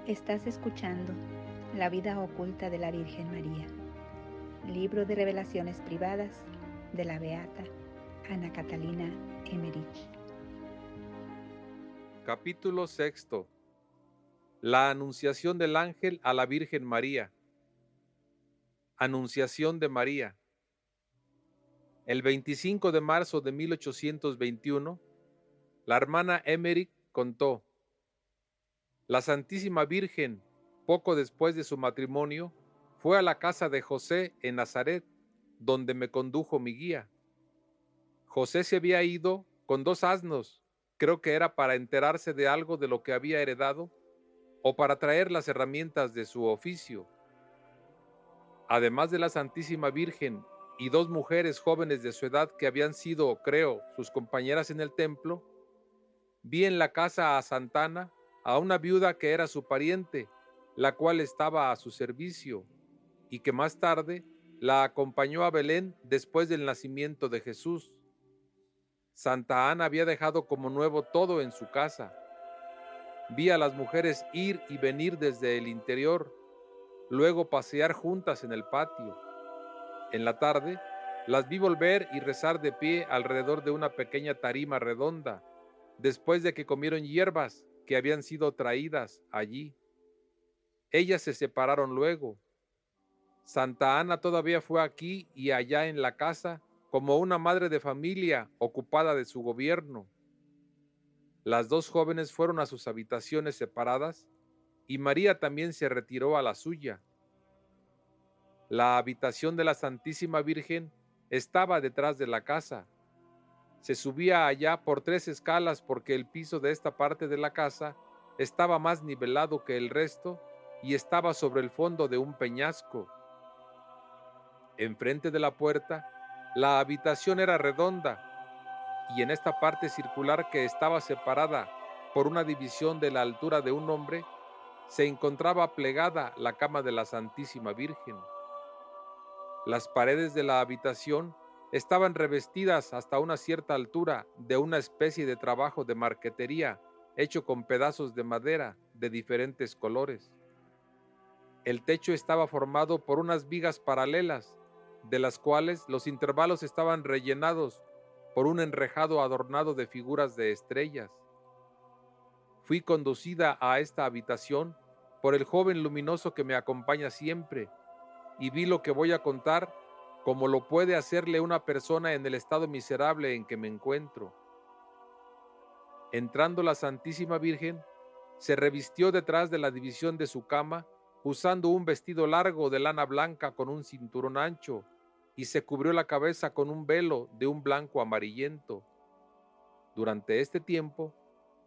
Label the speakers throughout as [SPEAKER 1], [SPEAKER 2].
[SPEAKER 1] Estás escuchando La vida oculta de la Virgen María, libro de revelaciones privadas de la beata Ana Catalina Emmerich.
[SPEAKER 2] Capítulo 6. La anunciación del ángel a la Virgen María. Anunciación de María. El 25 de marzo de 1821, la hermana Emmerich contó: la Santísima Virgen, poco después de su matrimonio, fue a la casa de José en Nazaret, donde me condujo mi guía. José se había ido con 2 asnos, creo que era para enterarse de algo de lo que había heredado, o para traer las herramientas de su oficio. Además de la Santísima Virgen y 2 mujeres jóvenes de su edad que habían sido, creo, sus compañeras en el templo, vi en la casa a Santa Ana a una viuda que era su pariente, la cual estaba a su servicio, y que más tarde la acompañó a Belén después del nacimiento de Jesús. Santa Ana había dejado como nuevo todo en su casa. Vi a las mujeres ir y venir desde el interior, luego pasear juntas en el patio. En la tarde, las vi volver y rezar de pie alrededor de una pequeña tarima redonda, después de que comieron hierbas que habían sido traídas allí. Ellas se separaron luego. Santa Ana todavía fue aquí y allá en la casa como una madre de familia ocupada de su gobierno. Las 2 jóvenes fueron a sus habitaciones separadas y María también se retiró a la suya. La habitación de la Santísima Virgen estaba detrás de la casa. Se subía allá por 3 escalas porque el piso de esta parte de la casa estaba más nivelado que el resto y estaba sobre el fondo de un peñasco. Enfrente de la puerta, la habitación era redonda y en esta parte circular que estaba separada por una división de la altura de un hombre, se encontraba plegada la cama de la Santísima Virgen. Las paredes de la habitación estaban revestidas hasta una cierta altura de una especie de trabajo de marquetería hecho con pedazos de madera de diferentes colores. El techo estaba formado por unas vigas paralelas, de las cuales los intervalos estaban rellenados por un enrejado adornado de figuras de estrellas. Fui conducida a esta habitación por el joven luminoso que me acompaña siempre, y vi lo que voy a contar como lo puede hacerle una persona en el estado miserable en que me encuentro. Entrando la Santísima Virgen, se revistió detrás de la división de su cama, usando un vestido largo de lana blanca con un cinturón ancho, y se cubrió la cabeza con un velo de un blanco amarillento. Durante este tiempo,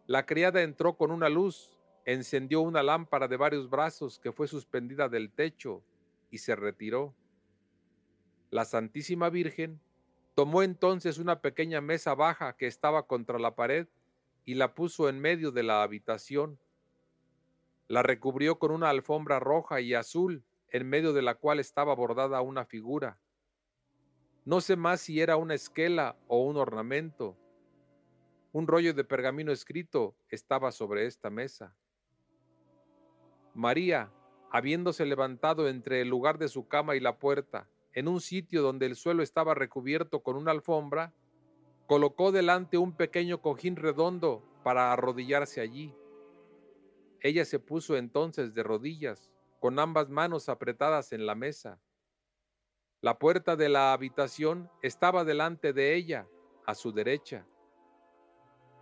[SPEAKER 2] la criada entró con una luz, encendió una lámpara de varios brazos que fue suspendida del techo y se retiró. La Santísima Virgen tomó entonces una pequeña mesa baja que estaba contra la pared y la puso en medio de la habitación. La recubrió con una alfombra roja y azul, en medio de la cual estaba bordada una figura. No sé más si era una esquela o un ornamento. Un rollo de pergamino escrito estaba sobre esta mesa. María, habiéndose levantado entre el lugar de su cama y la puerta, en un sitio donde el suelo estaba recubierto con una alfombra, colocó delante un pequeño cojín redondo para arrodillarse allí. Ella se puso entonces de rodillas, con ambas manos apretadas en la mesa. La puerta de la habitación estaba delante de ella, a su derecha.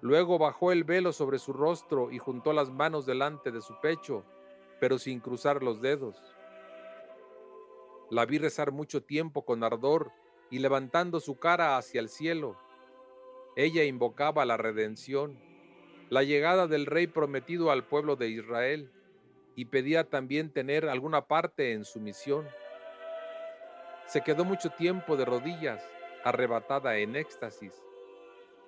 [SPEAKER 2] Luego bajó el velo sobre su rostro y juntó las manos delante de su pecho, pero sin cruzar los dedos. La vi rezar mucho tiempo con ardor y levantando su cara hacia el cielo. Ella invocaba la redención, la llegada del Rey prometido al pueblo de Israel, y pedía también tener alguna parte en su misión. Se quedó mucho tiempo de rodillas, arrebatada en éxtasis.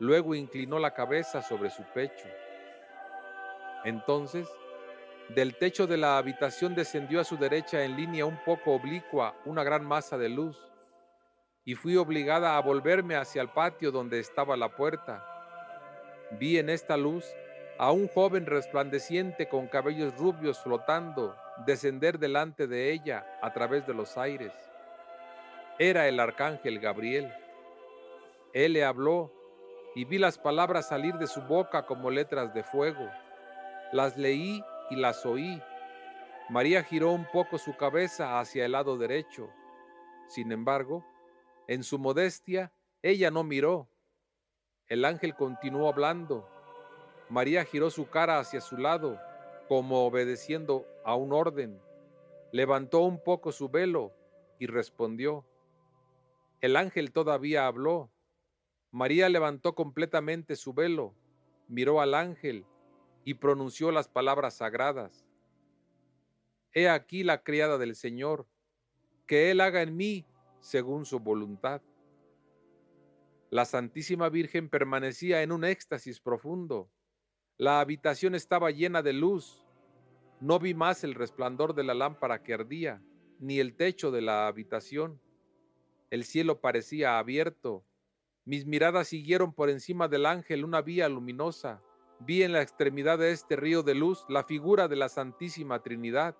[SPEAKER 2] Luego inclinó la cabeza sobre su pecho. Entonces, del techo de la habitación descendió a su derecha en línea un poco oblicua una gran masa de luz, y fui obligada a volverme hacia el patio donde estaba la puerta. Vi en esta luz a un joven resplandeciente con cabellos rubios flotando, descender delante de ella a través de los aires. Era el arcángel Gabriel. Él le habló y vi las palabras salir de su boca como letras de fuego. Las leí y las oí. María giró un poco su cabeza hacia el lado derecho. Sin embargo, en su modestia, ella no miró. El ángel continuó hablando. María giró su cara hacia su lado, como obedeciendo a un orden. Levantó un poco su velo y respondió. El ángel todavía habló. María levantó completamente su velo, miró al ángel y pronunció las palabras sagradas. He aquí la criada del Señor, que Él haga en mí según su voluntad. La Santísima Virgen permanecía en un éxtasis profundo. La habitación estaba llena de luz. No vi más el resplandor de la lámpara que ardía, ni el techo de la habitación. El cielo parecía abierto. Mis miradas siguieron por encima del ángel una vía luminosa. Vi en la extremidad de este río de luz la figura de la Santísima Trinidad.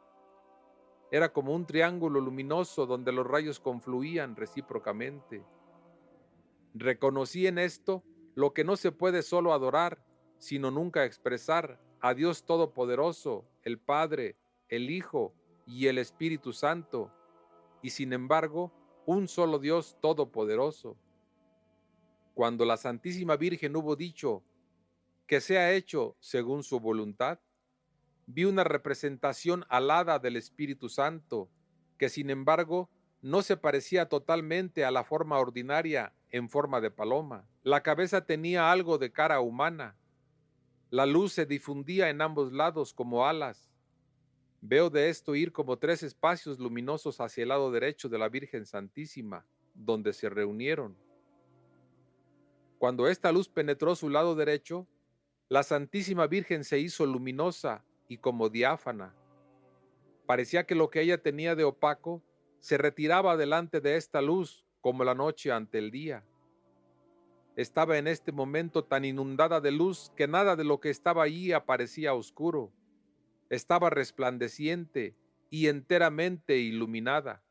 [SPEAKER 2] Era como un triángulo luminoso donde los rayos confluían recíprocamente. Reconocí en esto lo que no se puede solo adorar, sino nunca expresar: a Dios Todopoderoso, el Padre, el Hijo y el Espíritu Santo, y sin embargo, un solo Dios Todopoderoso. Cuando la Santísima Virgen hubo dicho que sea hecho según su voluntad, vi una representación alada del Espíritu Santo, que sin embargo no se parecía totalmente a la forma ordinaria en forma de paloma. La cabeza tenía algo de cara humana. La luz se difundía en ambos lados como alas. Veo de esto ir como 3 espacios luminosos hacia el lado derecho de la Virgen Santísima, donde se reunieron. Cuando esta luz penetró su lado derecho, la Santísima Virgen se hizo luminosa y como diáfana. Parecía que lo que ella tenía de opaco se retiraba delante de esta luz como la noche ante el día. Estaba en este momento tan inundada de luz que nada de lo que estaba allí aparecía oscuro. Estaba resplandeciente y enteramente iluminada.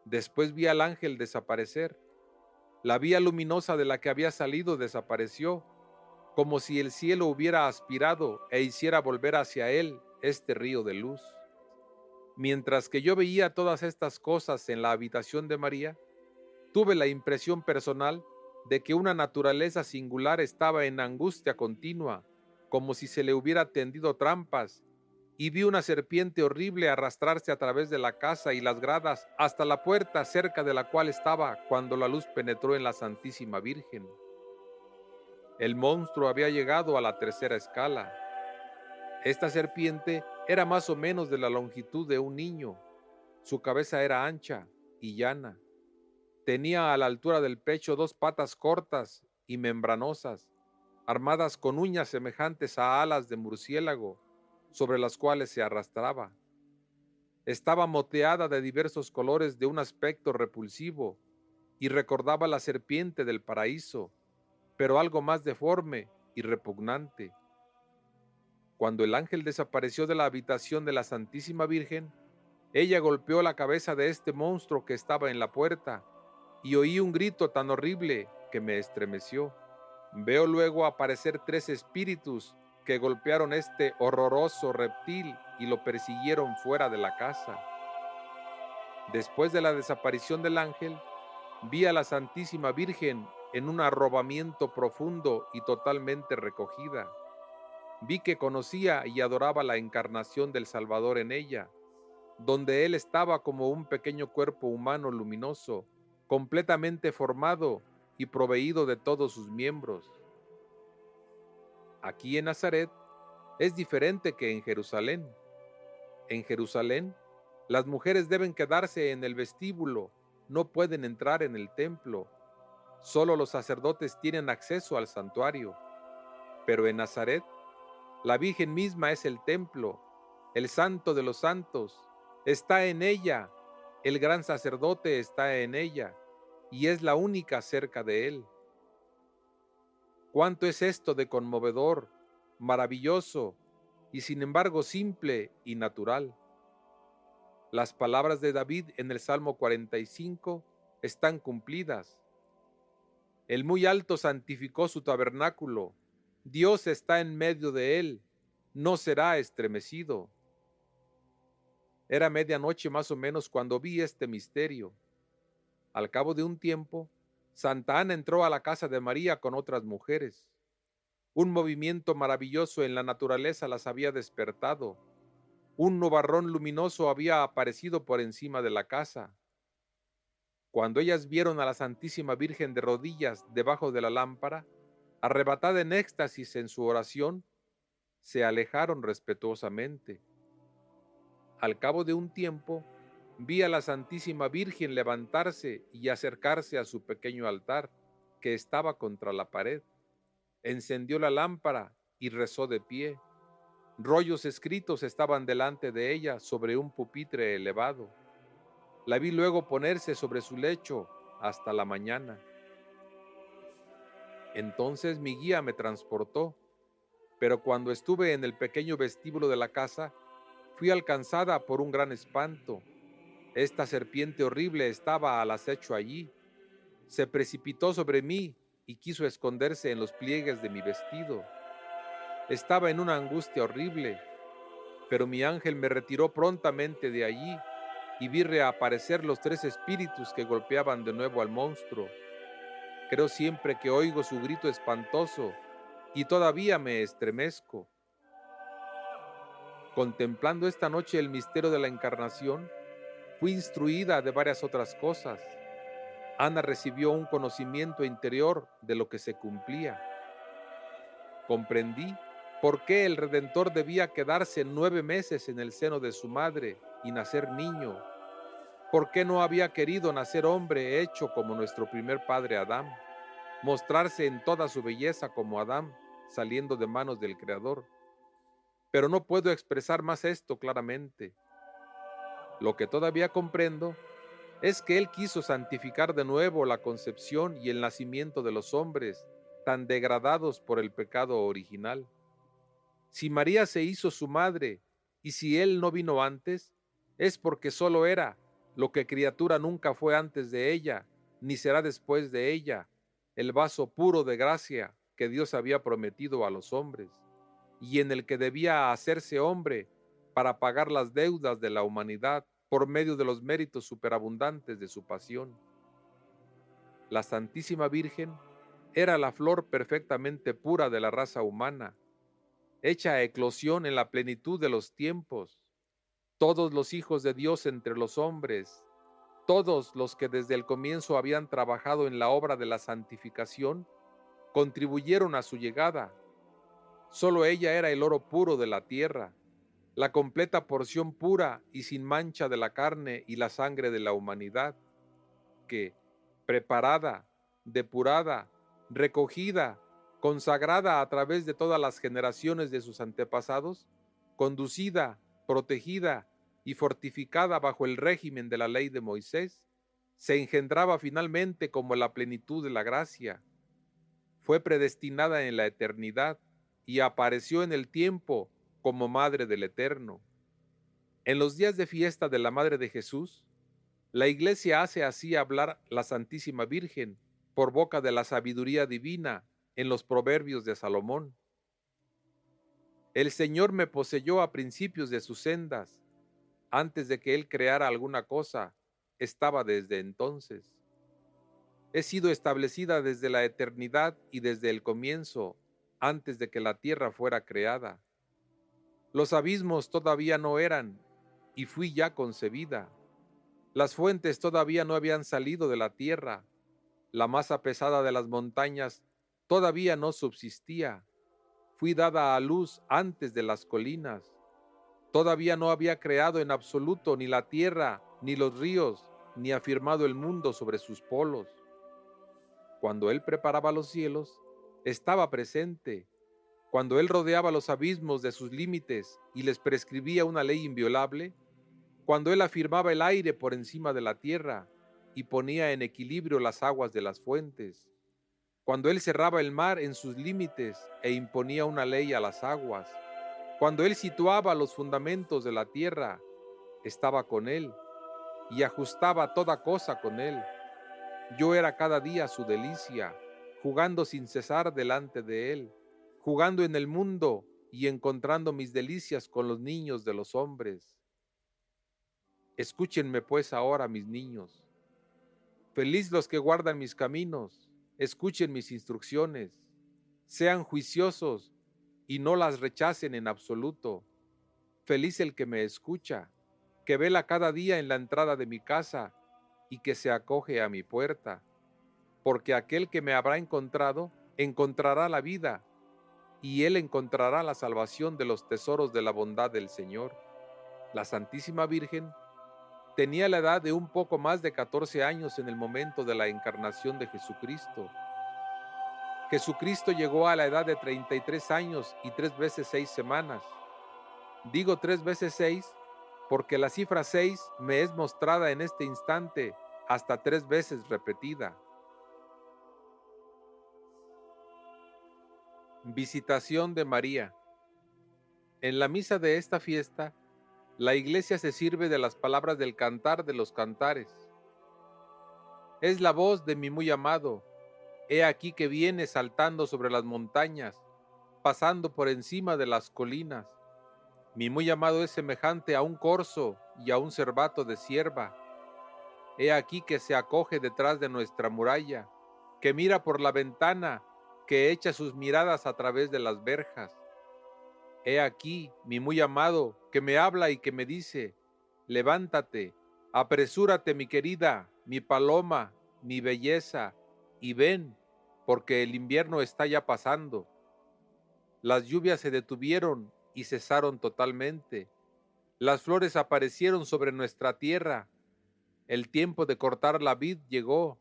[SPEAKER 2] Después vi al ángel desaparecer. La vía luminosa de la que había salido desapareció, como si el cielo hubiera aspirado e hiciera volver hacia él este río de luz. Mientras que yo veía todas estas cosas en la habitación de María, tuve la impresión personal de que una naturaleza singular estaba en angustia continua, como si se le hubiera tendido trampas, y vi una serpiente horrible arrastrarse a través de la casa y las gradas hasta la puerta cerca de la cual estaba cuando la luz penetró en la Santísima Virgen. El monstruo había llegado a la 3ª escala. Esta serpiente era más o menos de la longitud de un niño. Su cabeza era ancha y llana. Tenía a la altura del pecho 2 patas cortas y membranosas, armadas con uñas semejantes a alas de murciélago, sobre las cuales se arrastraba. Estaba moteada de diversos colores de un aspecto repulsivo y recordaba la serpiente del paraíso, pero algo más deforme y repugnante. Cuando el ángel desapareció de la habitación de la Santísima Virgen, ella golpeó la cabeza de este monstruo que estaba en la puerta y oí un grito tan horrible que me estremeció. Veo luego aparecer 3 espíritus que golpearon este horroroso reptil y lo persiguieron fuera de la casa. Después de la desaparición del ángel, vi a la Santísima Virgen en un arrobamiento profundo y totalmente recogida. Vi que conocía y adoraba la encarnación del Salvador en ella, donde él estaba como un pequeño cuerpo humano luminoso, completamente formado y proveído de todos sus miembros. Aquí en Nazaret es diferente que en Jerusalén. En Jerusalén, las mujeres deben quedarse en el vestíbulo, no pueden entrar en el templo. Solo los sacerdotes tienen acceso al santuario. Pero en Nazaret, la Virgen misma es el templo, el santo de los santos, está en ella, el gran sacerdote está en ella, y es la única cerca de él. ¿Cuánto es esto de conmovedor, maravilloso y sin embargo simple y natural? Las palabras de David en el Salmo 45 están cumplidas. El muy alto santificó su tabernáculo. Dios está en medio de él. No será estremecido. Era medianoche más o menos cuando vi este misterio. Al cabo de un tiempo, Santa Ana entró a la casa de María con otras mujeres. Un movimiento maravilloso en la naturaleza las había despertado. Un nubarrón luminoso había aparecido por encima de la casa. Cuando ellas vieron a la Santísima Virgen de rodillas debajo de la lámpara, arrebatada en éxtasis en su oración, se alejaron respetuosamente. Al cabo de un tiempo, vi a la Santísima Virgen levantarse y acercarse a su pequeño altar, que estaba contra la pared. Encendió la lámpara y rezó de pie. Rollos escritos estaban delante de ella sobre un pupitre elevado. La vi luego ponerse sobre su lecho hasta la mañana. Entonces mi guía me transportó, pero cuando estuve en el pequeño vestíbulo de la casa, fui alcanzada por un gran espanto. Esta serpiente horrible estaba al acecho allí. Se precipitó sobre mí y quiso esconderse en los pliegues de mi vestido. Estaba en una angustia horrible, pero mi ángel me retiró prontamente de allí y vi reaparecer los 3 espíritus que golpeaban de nuevo al monstruo. Creo siempre que oigo su grito espantoso y todavía me estremezco. Contemplando esta noche el misterio de la Encarnación, fui instruida de varias otras cosas. Ana recibió un conocimiento interior de lo que se cumplía. Comprendí por qué el Redentor debía quedarse 9 meses en el seno de su madre y nacer niño. ¿Por qué no había querido nacer hombre hecho como nuestro primer padre Adán? Mostrarse en toda su belleza como Adán, saliendo de manos del Creador. Pero no puedo expresar más esto claramente. Lo que todavía comprendo es que Él quiso santificar de nuevo la concepción y el nacimiento de los hombres, tan degradados por el pecado original. Si María se hizo su madre y si Él no vino antes, es porque solo era lo que criatura nunca fue antes de ella, ni será después de ella, el vaso puro de gracia que Dios había prometido a los hombres, y en el que debía hacerse hombre para pagar las deudas de la humanidad por medio de los méritos superabundantes de su pasión. La Santísima Virgen era la flor perfectamente pura de la raza humana, hecha a eclosión en la plenitud de los tiempos. Todos los hijos de Dios entre los hombres, todos los que desde el comienzo habían trabajado en la obra de la santificación, contribuyeron a su llegada. Solo ella era el oro puro de la tierra, la completa porción pura y sin mancha de la carne y la sangre de la humanidad, que, preparada, depurada, recogida, consagrada a través de todas las generaciones de sus antepasados, conducida, protegida y fortificada bajo el régimen de la ley de Moisés, se engendraba finalmente como la plenitud de la gracia. Fue predestinada en la eternidad y apareció en el tiempo como Madre del Eterno. En los días de fiesta de la Madre de Jesús, la Iglesia hace así hablar la Santísima Virgen por boca de la sabiduría divina en los proverbios de Salomón. El Señor me poseyó a principios de sus sendas. Antes de que Él creara alguna cosa, estaba desde entonces. He sido establecida desde la eternidad y desde el comienzo, antes de que la tierra fuera creada. Los abismos todavía no eran, y fui ya concebida. Las fuentes todavía no habían salido de la tierra. La masa pesada de las montañas todavía no subsistía. Fui dada a luz antes de las colinas. Todavía no había creado en absoluto ni la tierra, ni los ríos, ni afirmado el mundo sobre sus polos. Cuando Él preparaba los cielos, estaba presente. Cuando Él rodeaba los abismos de sus límites y les prescribía una ley inviolable, cuando Él afirmaba el aire por encima de la tierra y ponía en equilibrio las aguas de las fuentes, cuando Él cerraba el mar en sus límites e imponía una ley a las aguas, cuando Él situaba los fundamentos de la tierra, estaba con Él y ajustaba toda cosa con Él. Yo era cada día su delicia, jugando sin cesar delante de Él, jugando en el mundo y encontrando mis delicias con los niños de los hombres. Escúchenme pues ahora, mis niños. Feliz los que guardan mis caminos, escuchen mis instrucciones, sean juiciosos y no las rechacen en absoluto. Feliz el que me escucha, que vela cada día en la entrada de mi casa y que se acoge a mi puerta, porque aquel que me habrá encontrado encontrará la vida y él encontrará la salvación de los tesoros de la bondad del Señor. La Santísima Virgen tenía la edad de un poco más de 14 años en el momento de la encarnación de Jesucristo. Jesucristo llegó a la edad de 33 años y 3 veces 6 semanas. Digo 3 veces 6 porque la cifra 6 me es mostrada en este instante hasta 3 veces repetida. Visitación de María. En la misa de esta fiesta, la Iglesia se sirve de las palabras del Cantar de los Cantares. Es la voz de mi muy amado, he aquí que viene saltando sobre las montañas, pasando por encima de las colinas. Mi muy amado es semejante a un corzo y a un cervato de cierva. He aquí que se acoge detrás de nuestra muralla, que mira por la ventana, que echa sus miradas a través de las verjas. He aquí, mi muy amado, que me habla y que me dice, levántate, apresúrate, mi querida, mi paloma, mi belleza, y ven, porque el invierno está ya pasando. Las lluvias se detuvieron y cesaron totalmente. Las flores aparecieron sobre nuestra tierra. El tiempo de cortar la vid llegó.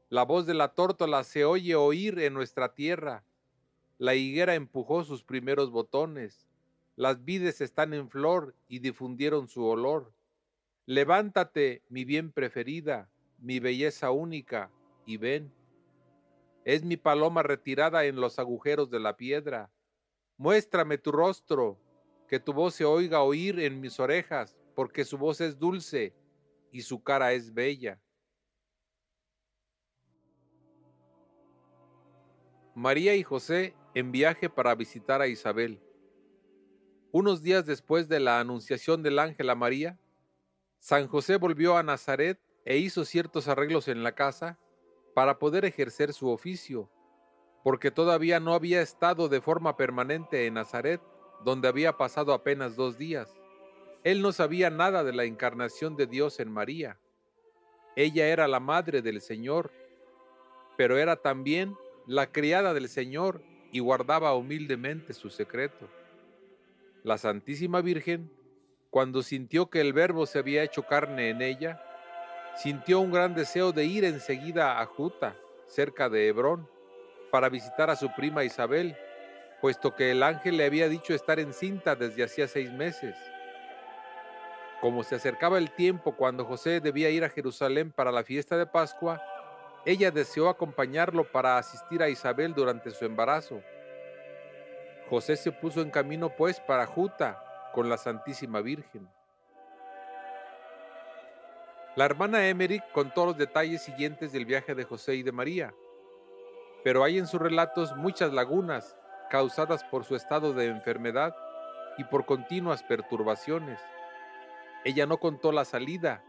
[SPEAKER 2] La voz de la tórtola se oye oír en nuestra tierra. La higuera empujó sus primeros botones. Las vides están en flor y difundieron su olor. Levántate, mi bien preferida, mi belleza única, y ven. Es mi paloma retirada en los agujeros de la piedra. Muéstrame tu rostro, que tu voz se oiga oír en mis orejas, porque su voz es dulce y su cara es bella. María y José en viaje para visitar a Isabel. Unos días después de la anunciación del ángel a María, San José volvió a Nazaret e hizo ciertos arreglos en la casa para poder ejercer su oficio, porque todavía no había estado de forma permanente en Nazaret, donde había pasado apenas 2 días. Él no sabía nada de la encarnación de Dios en María. Ella era la madre del Señor, pero era también la criada del Señor y guardaba humildemente su secreto. La Santísima Virgen, cuando sintió que el Verbo se había hecho carne en ella, sintió un gran deseo de ir enseguida a Juta, cerca de Hebrón, para visitar a su prima Isabel, puesto que el ángel le había dicho estar encinta desde hacía 6 meses. Como se acercaba el tiempo cuando José debía ir a Jerusalén para la fiesta de Pascua, ella deseó acompañarlo para asistir a Isabel durante su embarazo. José se puso en camino pues para Juta con la Santísima Virgen. La hermana Emmerich contó los detalles siguientes del viaje de José y de María, pero hay en sus relatos muchas lagunas causadas por su estado de enfermedad y por continuas perturbaciones. Ella no contó la salida,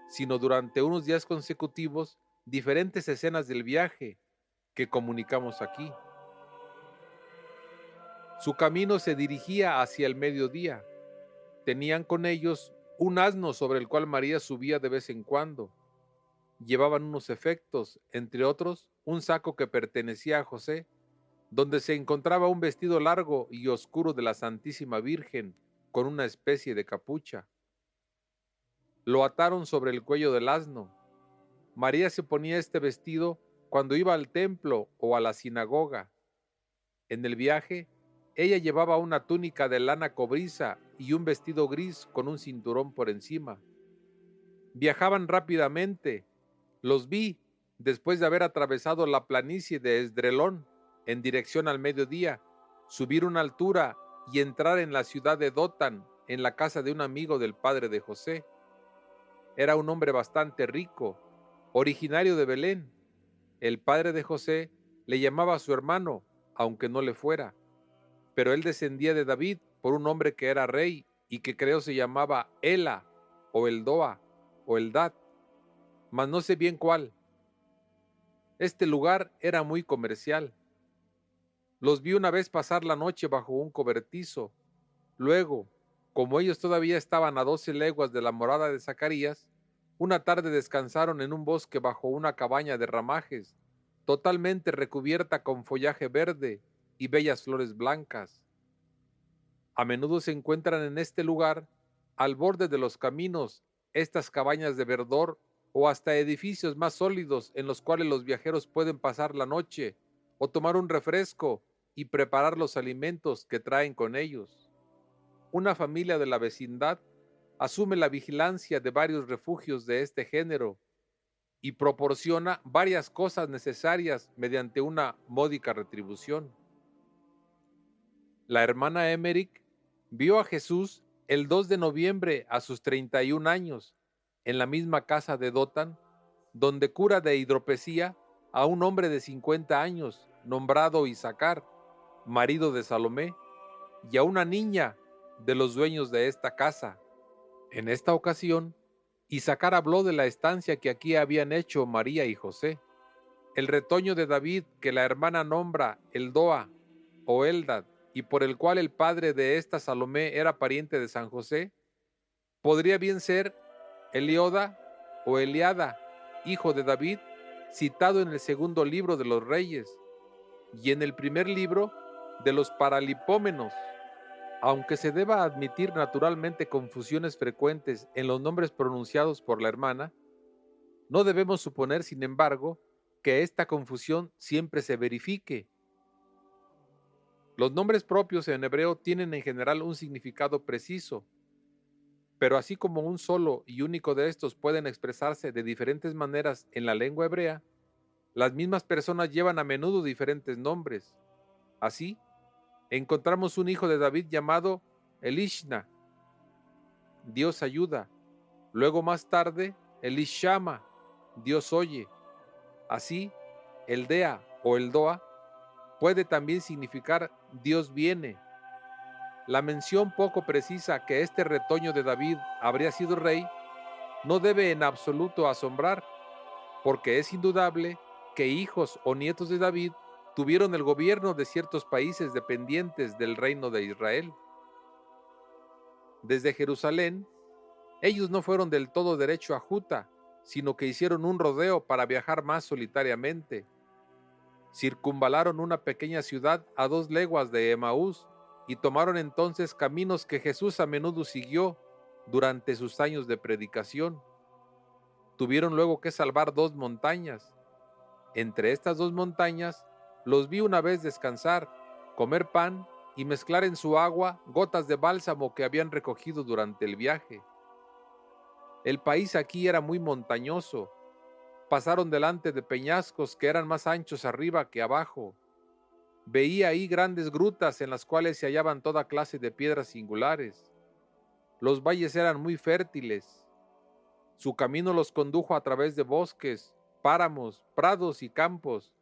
[SPEAKER 2] sino durante unos días consecutivos diferentes escenas del viaje que comunicamos aquí. Su camino se dirigía hacia el mediodía. Tenían con ellos un asno sobre el cual María subía de vez en cuando. Llevaban unos efectos, entre otros, un saco que pertenecía a José, donde se encontraba un vestido largo y oscuro de la Santísima Virgen, con una especie de capucha. Lo ataron sobre el cuello del asno. María se ponía este vestido cuando iba al templo o a la sinagoga. En el viaje, ella llevaba una túnica de lana cobriza y un vestido gris con un cinturón por encima. Viajaban rápidamente. Los vi después de haber atravesado la planicie de Esdrelón en dirección al mediodía, subir una altura y entrar en la ciudad de Dotán, en la casa de un amigo del padre de José. Era un hombre bastante rico, originario de Belén. El padre de José le llamaba a su hermano, aunque no le fuera, pero él descendía de David por un hombre que era rey y que creo se llamaba Ela, o Eldoa, o Eldad, mas no sé bien cuál. Este lugar era muy comercial. Los vi una vez pasar la noche bajo un cobertizo. Luego, como ellos todavía estaban a 12 leguas de la morada de Zacarías, una tarde descansaron en un bosque bajo una cabaña de ramajes, totalmente recubierta con follaje verde y bellas flores blancas. A menudo se encuentran en este lugar, al borde de los caminos, estas cabañas de verdor o hasta edificios más sólidos en los cuales los viajeros pueden pasar la noche o tomar un refresco y preparar los alimentos que traen con ellos. Una familia de la vecindad asume la vigilancia de varios refugios de este género y proporciona varias cosas necesarias mediante una módica retribución. La hermana Emmerich vio a Jesús el 2 de noviembre a sus 31 años en la misma casa de Dotán, donde cura de hidropesía a un hombre de 50 años nombrado Isacar, marido de Salomé, y a una niña de los dueños de esta casa. En esta ocasión, Isacar habló de la estancia que aquí habían hecho María y José. El retoño de David que la hermana nombra Eldoa o Eldad, y por el cual el padre de esta Salomé era pariente de San José, podría bien ser Elioda o Eliada, hijo de David, citado en el segundo libro de los Reyes, y en el primer libro de los Paralipómenos. Aunque se deba admitir naturalmente confusiones frecuentes en los nombres pronunciados por la hermana, no debemos suponer, sin embargo, que esta confusión siempre se verifique. Los nombres propios en hebreo tienen en general un significado preciso, pero así como un solo y único de estos pueden expresarse de diferentes maneras en la lengua hebrea, las mismas personas llevan a menudo diferentes nombres. Así, encontramos un hijo de David llamado Elishna, Dios ayuda. Luego más tarde, Elishama, Dios oye. Así, Eldea o Eldoa puede también significar Dios viene. La mención poco precisa que este retoño de David habría sido rey no debe en absoluto asombrar, porque es indudable que hijos o nietos de David tuvieron el gobierno de ciertos países dependientes del reino de Israel. Desde Jerusalén, ellos no fueron del todo derecho a Juta, sino que hicieron un rodeo para viajar más solitariamente. Circunvalaron una pequeña ciudad a 2 leguas de Emaús y tomaron entonces caminos que Jesús a menudo siguió durante sus años de predicación. Tuvieron luego que salvar 2 montañas. Entre estas 2 montañas los vi una vez descansar, comer pan y mezclar en su agua gotas de bálsamo que habían recogido durante el viaje. El país aquí era muy montañoso. Pasaron delante de peñascos que eran más anchos arriba que abajo. Veía ahí grandes grutas en las cuales se hallaban toda clase de piedras singulares. Los valles eran muy fértiles. Su camino los condujo a través de bosques, páramos, prados y campos.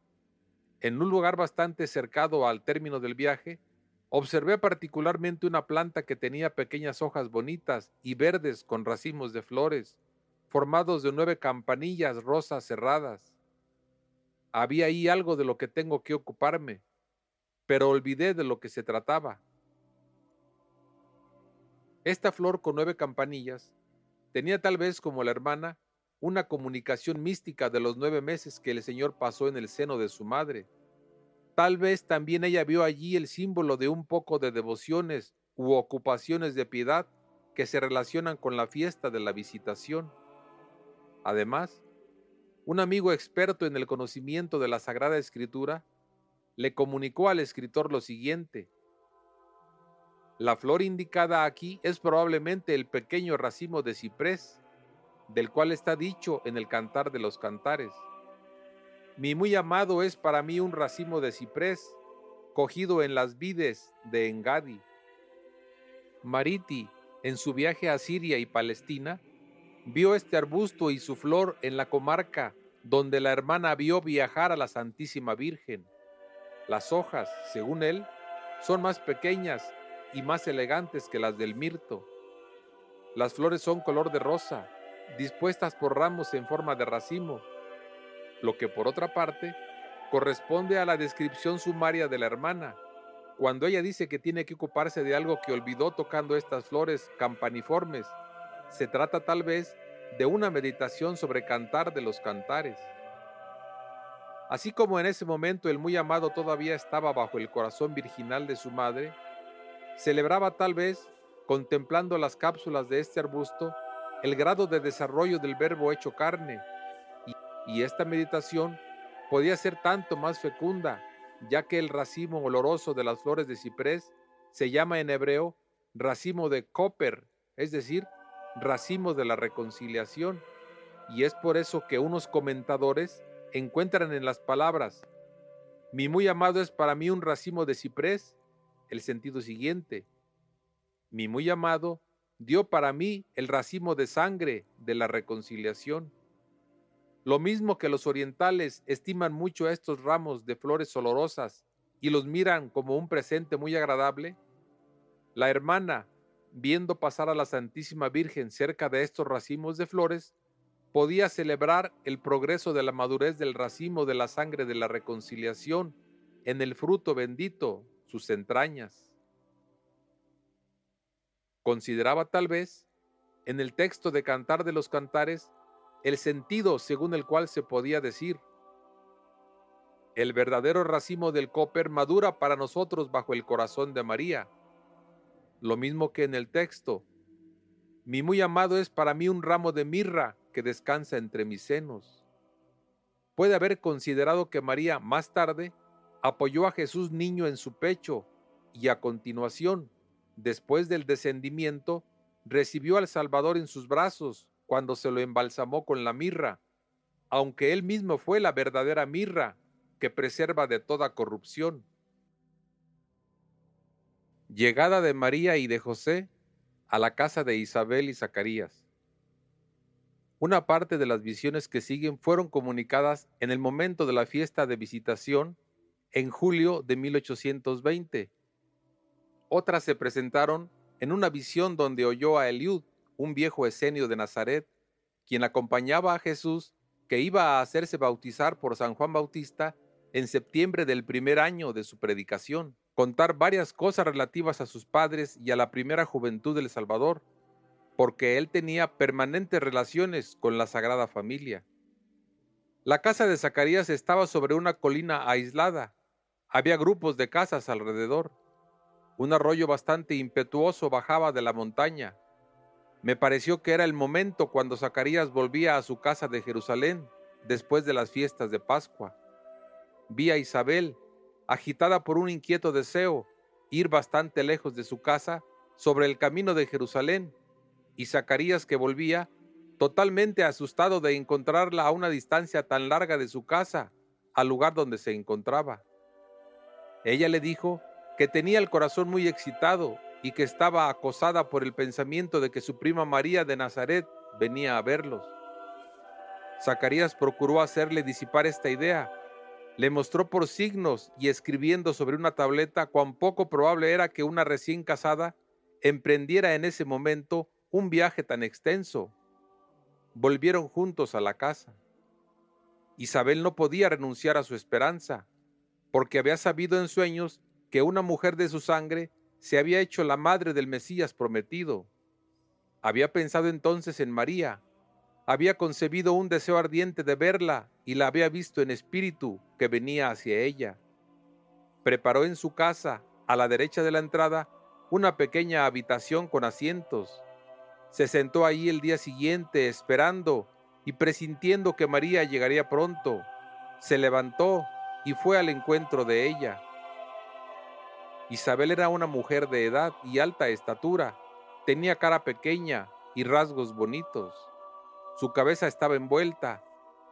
[SPEAKER 2] En un lugar bastante cercado al término del viaje, observé particularmente una planta que tenía pequeñas hojas bonitas y verdes con racimos de flores, formados de 9 campanillas rosas cerradas. Había ahí algo de lo que tengo que ocuparme, pero olvidé de lo que se trataba. Esta flor con 9 campanillas tenía tal vez como la hermana una comunicación mística de los 9 meses que el Señor pasó en el seno de su madre. Tal vez también ella vio allí el símbolo de un poco de devociones u ocupaciones de piedad que se relacionan con la fiesta de la visitación. Además, un amigo experto en el conocimiento de la Sagrada Escritura le comunicó al escritor lo siguiente: la flor indicada aquí es probablemente el pequeño racimo de ciprés, del cual está dicho en el Cantar de los Cantares. Mi muy amado es para mí un racimo de ciprés, cogido en las vides de Engadi. Mariti, en su viaje a Siria y Palestina, vio este arbusto y su flor en la comarca donde la hermana vio viajar a la Santísima Virgen. Las hojas, según él, son más pequeñas y más elegantes que las del mirto. Las flores son color de rosa, dispuestas por ramos en forma de racimo, lo que por otra parte corresponde a la descripción sumaria de la hermana, cuando ella dice que tiene que ocuparse de algo que olvidó tocando estas flores campaniformes. Se trata tal vez de una meditación sobre Cantar de los Cantares. Así como en ese momento el muy amado todavía estaba bajo el corazón virginal de su madre, celebraba tal vez, contemplando las cápsulas de este arbusto, el grado de desarrollo del verbo hecho carne, y esta meditación podía ser tanto más fecunda, ya que el racimo oloroso de las flores de ciprés se llama en hebreo racimo de Cooper, es decir, racimo de la reconciliación, y es por eso que unos comentadores encuentran en las palabras mi muy amado es para mí un racimo de ciprés el sentido siguiente: mi muy amado dio para mí el racimo de sangre de la reconciliación. Lo mismo que los orientales estiman mucho a estos ramos de flores olorosas y los miran como un presente muy agradable, la hermana, viendo pasar a la Santísima Virgen cerca de estos racimos de flores, podía celebrar el progreso de la madurez del racimo de la sangre de la reconciliación en el fruto bendito, sus entrañas. Consideraba tal vez, en el texto de Cantar de los Cantares, el sentido según el cual se podía decir: el verdadero racimo del Cooper madura para nosotros bajo el corazón de María. Lo mismo que en el texto: mi muy amado es para mí un ramo de mirra que descansa entre mis senos. Puede haber considerado que María más tarde apoyó a Jesús niño en su pecho y a continuación, después del descendimiento, recibió al Salvador en sus brazos cuando se lo embalsamó con la mirra, aunque él mismo fue la verdadera mirra que preserva de toda corrupción. Llegada de María y de José a la casa de Isabel y Zacarías. Una parte de las visiones que siguen fueron comunicadas en el momento de la fiesta de visitación en julio de 1820. Otras se presentaron en una visión donde oyó a Eliud, un viejo esenio de Nazaret, quien acompañaba a Jesús, que iba a hacerse bautizar por San Juan Bautista en septiembre del primer año de su predicación, contar varias cosas relativas a sus padres y a la primera juventud del Salvador, porque él tenía permanentes relaciones con la Sagrada Familia. La casa de Zacarías estaba sobre una colina aislada. Había grupos de casas alrededor. Un arroyo bastante impetuoso bajaba de la montaña. Me pareció que era el momento cuando Zacarías volvía a su casa de Jerusalén después de las fiestas de Pascua. Vi a Isabel, agitada por un inquieto deseo, ir bastante lejos de su casa sobre el camino de Jerusalén, y Zacarías, que volvía, totalmente asustado de encontrarla a una distancia tan larga de su casa, al lugar donde se encontraba. Ella le dijo que tenía el corazón muy excitado y que estaba acosada por el pensamiento de que su prima María de Nazaret venía a verlos. Zacarías procuró hacerle disipar esta idea. Le mostró por signos y escribiendo sobre una tableta cuán poco probable era que una recién casada emprendiera en ese momento un viaje tan extenso. Volvieron juntos a la casa. Isabel no podía renunciar a su esperanza, porque había sabido en sueños que una mujer de su sangre se había hecho la madre del Mesías prometido. Había pensado entonces en María, había concebido un deseo ardiente de verla y la había visto en espíritu que venía hacia ella. Preparó en su casa, a la derecha de la entrada, una pequeña habitación con asientos. Se sentó ahí el día siguiente esperando y presintiendo que María llegaría pronto. Se levantó y fue al encuentro de ella. Isabel era una mujer de edad y alta estatura. Tenía cara pequeña y rasgos bonitos. Su cabeza estaba envuelta.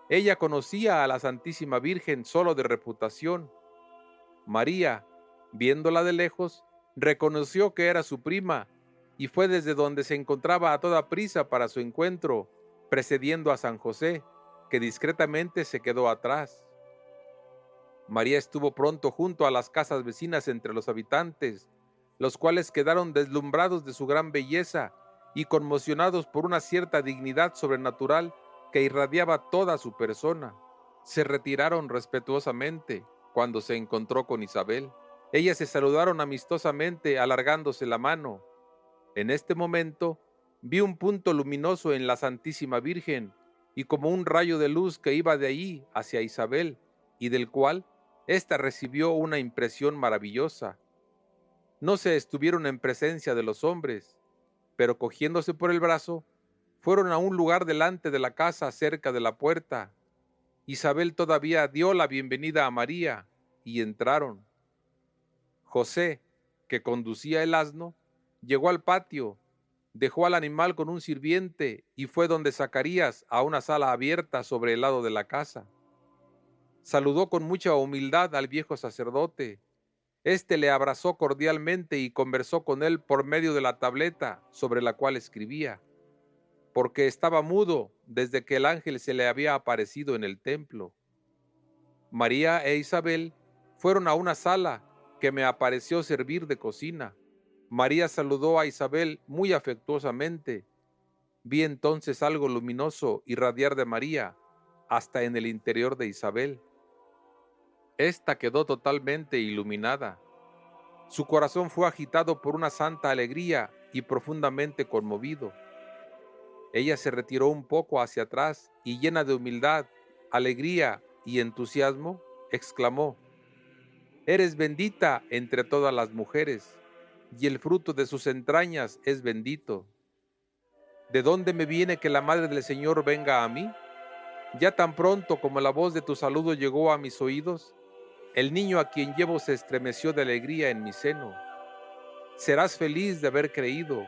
[SPEAKER 2] Ella conocía a la Santísima Virgen solo de reputación. María, viéndola de lejos, reconoció que era su prima y fue desde donde se encontraba a toda prisa para su encuentro, precediendo a San José, que discretamente se quedó atrás. María estuvo pronto junto a las casas vecinas entre los habitantes, los cuales quedaron deslumbrados de su gran belleza y conmocionados por una cierta dignidad sobrenatural que irradiaba toda su persona. Se retiraron respetuosamente cuando se encontró con Isabel. Ellas se saludaron amistosamente alargándose la mano. En este momento vi un punto luminoso en la Santísima Virgen y como un rayo de luz que iba de allí hacia Isabel y del cual ésta recibió una impresión maravillosa. No se estuvieron en presencia de los hombres, pero cogiéndose por el brazo, fueron a un lugar delante de la casa cerca de la puerta. Isabel todavía dio la bienvenida a María y entraron. José, que conducía el asno, llegó al patio, dejó al animal con un sirviente y fue donde Zacarías a una sala abierta sobre el lado de la casa. Saludó con mucha humildad al viejo sacerdote. Este le abrazó cordialmente y conversó con él por medio de la tableta sobre la cual escribía, porque estaba mudo desde que el ángel se le había aparecido en el templo. María e Isabel fueron a una sala que me apareció servir de cocina. María saludó a Isabel muy afectuosamente. Vi entonces algo luminoso irradiar de María hasta en el interior de Isabel. Esta quedó totalmente iluminada. Su corazón fue agitado por una santa alegría y profundamente conmovido. Ella se retiró un poco hacia atrás y llena de humildad, alegría y entusiasmo, exclamó: «Eres bendita entre todas las mujeres, y el fruto de sus entrañas es bendito. ¿De dónde me viene que la Madre del Señor venga a mí? Ya tan pronto como la voz de tu saludo llegó a mis oídos, el niño a quien llevo se estremeció de alegría en mi seno. Serás feliz de haber creído.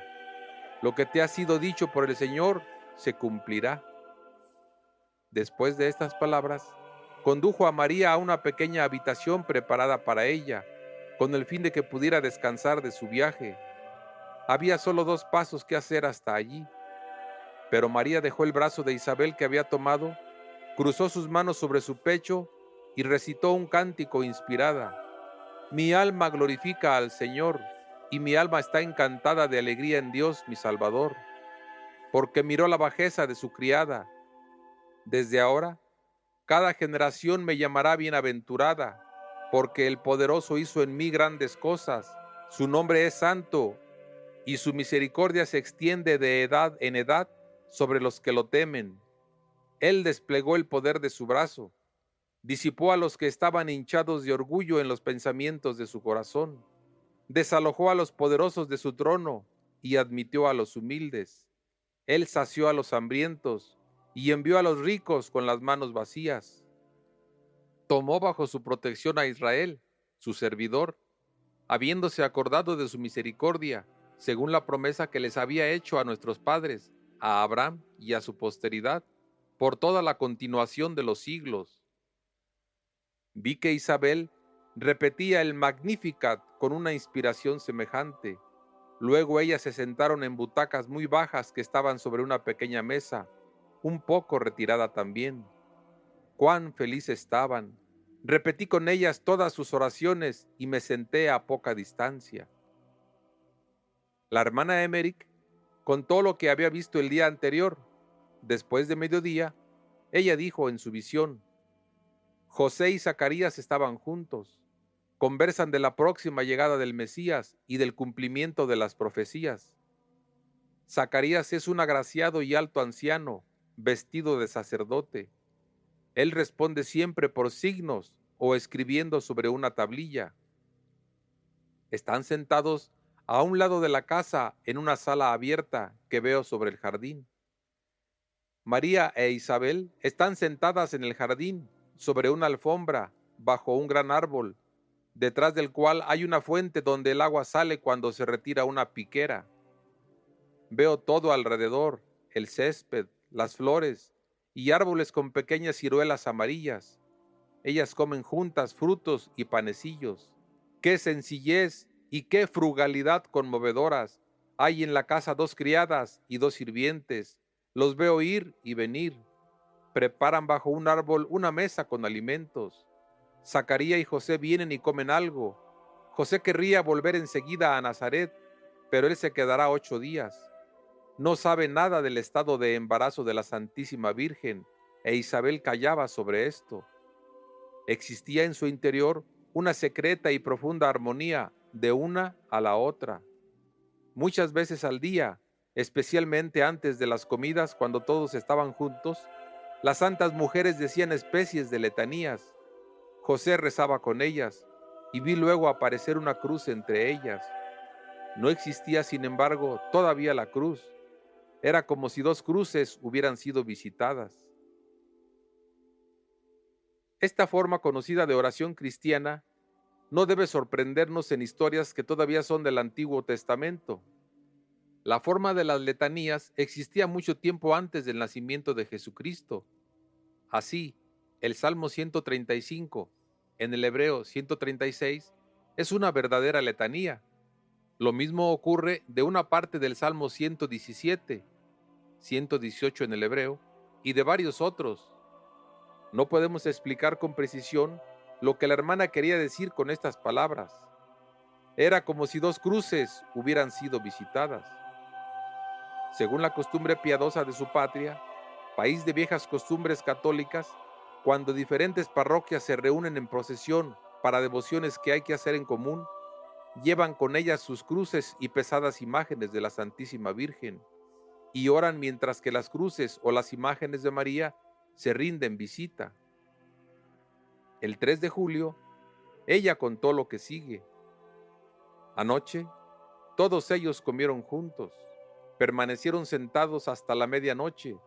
[SPEAKER 2] Lo que te ha sido dicho por el Señor se cumplirá». Después de estas palabras, condujo a María a una pequeña habitación preparada para ella, con el fin de que pudiera descansar de su viaje. Había solo 2 pasos que hacer hasta allí, pero María dejó el brazo de Isabel que había tomado, cruzó sus manos sobre su pecho y recitó un cántico inspirada. «Mi alma glorifica al Señor, y mi alma está encantada de alegría en Dios mi Salvador, porque miró la bajeza de su criada. Desde ahora, cada generación me llamará bienaventurada, porque el Poderoso hizo en mí grandes cosas. Su nombre es santo, y su misericordia se extiende de edad en edad sobre los que lo temen. Él desplegó el poder de su brazo, disipó a los que estaban hinchados de orgullo en los pensamientos de su corazón, desalojó a los poderosos de su trono y admitió a los humildes. Él sació a los hambrientos y envió a los ricos con las manos vacías. Tomó bajo su protección a Israel, su servidor, habiéndose acordado de su misericordia, según la promesa que les había hecho a nuestros padres, a Abraham y a su posteridad, por toda la continuación de los siglos. Vi que Isabel repetía el Magnificat con una inspiración semejante. Luego ellas se sentaron en butacas muy bajas que estaban sobre una pequeña mesa, un poco retirada también. Cuán felices estaban. Repetí con ellas todas sus oraciones y me senté a poca distancia. La hermana Emmerich contó lo que había visto el día anterior. Después de mediodía, ella dijo en su visión: José y Zacarías estaban juntos. Conversan de la próxima llegada del Mesías y del cumplimiento de las profecías. Zacarías es un agraciado y alto anciano, vestido de sacerdote. Él responde siempre por signos o escribiendo sobre una tablilla. Están sentados a un lado de la casa en una sala abierta que veo sobre el jardín. María e Isabel están sentadas en el jardín sobre una alfombra bajo un gran árbol, detrás del cual hay una fuente donde el agua sale cuando se retira una piquera. Veo todo alrededor, el césped, las flores y árboles con pequeñas ciruelas amarillas. Ellas comen juntas frutos y panecillos. ¡Qué sencillez y qué frugalidad conmovedoras! Hay en la casa 2 criadas y 2 sirvientes. Los veo ir y venir. Preparan bajo un árbol una mesa con alimentos. Zacarías y José vienen y comen algo. José querría volver enseguida a Nazaret, pero él se quedará 8 días. No sabe nada del estado de embarazo de la Santísima Virgen, e Isabel callaba sobre esto. Existía en su interior una secreta y profunda armonía de una a la otra. Muchas veces al día, especialmente antes de las comidas, cuando todos estaban juntos, las santas mujeres decían especies de letanías. José rezaba con ellas, y vi luego aparecer una cruz entre ellas. No existía, sin embargo, todavía la cruz. Era como si 2 cruces hubieran sido visitadas. Esta forma conocida de oración cristiana no debe sorprendernos en historias que todavía son del Antiguo Testamento. La forma de las letanías existía mucho tiempo antes del nacimiento de Jesucristo. Así, el Salmo 135, en el hebreo 136, es una verdadera letanía. Lo mismo ocurre de una parte del Salmo 117, 118 en el hebreo, y de varios otros. No podemos explicar con precisión lo que la hermana quería decir con estas palabras. Era como si 2 cruces hubieran sido visitadas. Según la costumbre piadosa de su patria, país de viejas costumbres católicas, cuando diferentes parroquias se reúnen en procesión para devociones que hay que hacer en común, llevan con ellas sus cruces y pesadas imágenes de la Santísima Virgen, y oran mientras que las cruces o las imágenes de María se rinden visita. El 3 de julio, ella contó lo que sigue. Anoche, todos ellos comieron juntos, permanecieron sentados hasta la medianoche,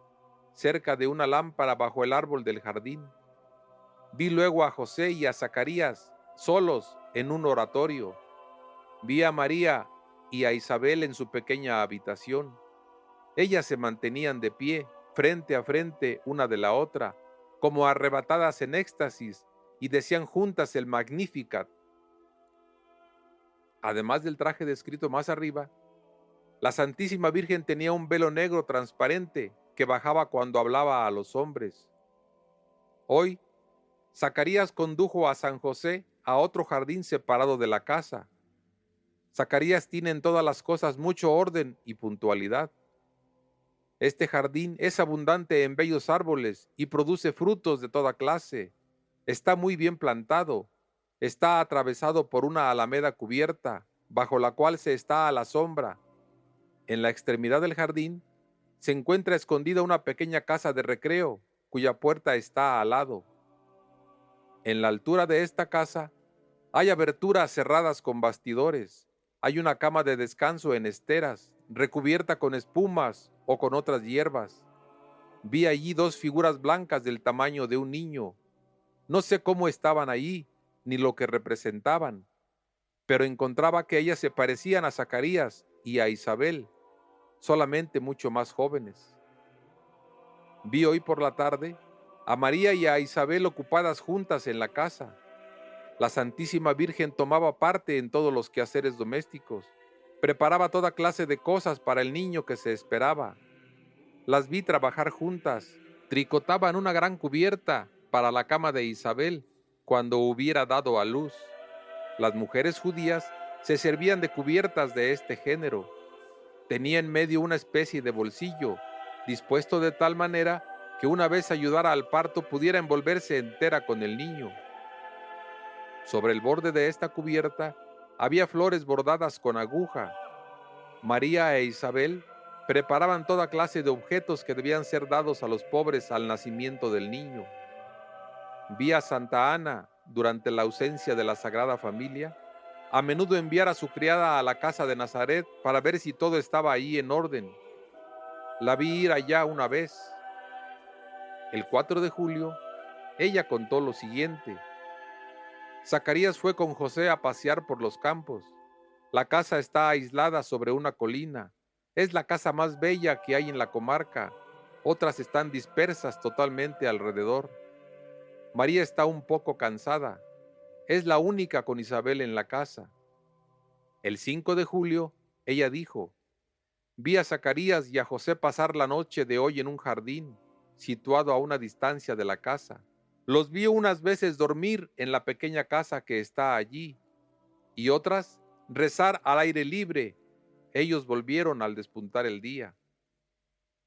[SPEAKER 2] cerca de una lámpara bajo el árbol del jardín. Vi luego a José y a Zacarías solos en un oratorio. Vi a María y a Isabel en su pequeña habitación. Ellas se mantenían de pie, frente a frente una de la otra, como arrebatadas en éxtasis, y decían juntas el Magnificat. Además del traje descrito más arriba, la Santísima Virgen tenía un velo negro transparente que bajaba cuando hablaba a los hombres. Hoy, Zacarías condujo a San José a otro jardín separado de la casa. Zacarías tiene en todas las cosas mucho orden y puntualidad. Este jardín es abundante en bellos árboles y produce frutos de toda clase. Está muy bien plantado. Está atravesado por una alameda cubierta, bajo la cual se está a la sombra. En la extremidad del jardín se encuentra escondida una pequeña casa de recreo, cuya puerta está al lado. En la altura de esta casa hay aberturas cerradas con bastidores. Hay una cama de descanso en esteras, recubierta con espumas o con otras hierbas. Vi allí 2 figuras blancas del tamaño de un niño. No sé cómo estaban allí, ni lo que representaban, pero encontraba que ellas se parecían a Zacarías y a Isabel, solamente mucho más jóvenes. Vi hoy por la tarde a María y a Isabel ocupadas juntas en la casa. La Santísima Virgen tomaba parte en todos los quehaceres domésticos, preparaba toda clase de cosas para el niño que se esperaba. Las vi trabajar juntas, tricotaban una gran cubierta para la cama de Isabel cuando hubiera dado a luz. Las mujeres judías se servían de cubiertas de este género. Tenía en medio una especie de bolsillo, dispuesto de tal manera que una vez ayudara al parto pudiera envolverse entera con el niño. Sobre el borde de esta cubierta había flores bordadas con aguja. María e Isabel preparaban toda clase de objetos que debían ser dados a los pobres al nacimiento del niño. Vi a Santa Ana, durante la ausencia de la Sagrada Familia, a menudo enviar a su criada a la casa de Nazaret para ver si todo estaba ahí en orden. La vi ir allá una vez. El 4 de julio, ella contó lo siguiente. Zacarías fue con José a pasear por los campos. La casa está aislada sobre una colina. Es la casa más bella que hay en la comarca. otras están dispersas totalmente alrededor. María está un poco cansada. Es la única con Isabel en la casa. El 5 de julio, ella dijo: vi a Zacarías y a José pasar la noche de hoy en un jardín, situado a una distancia de la casa. Los vi unas veces dormir en la pequeña casa que está allí, y otras rezar al aire libre. Ellos volvieron al despuntar el día.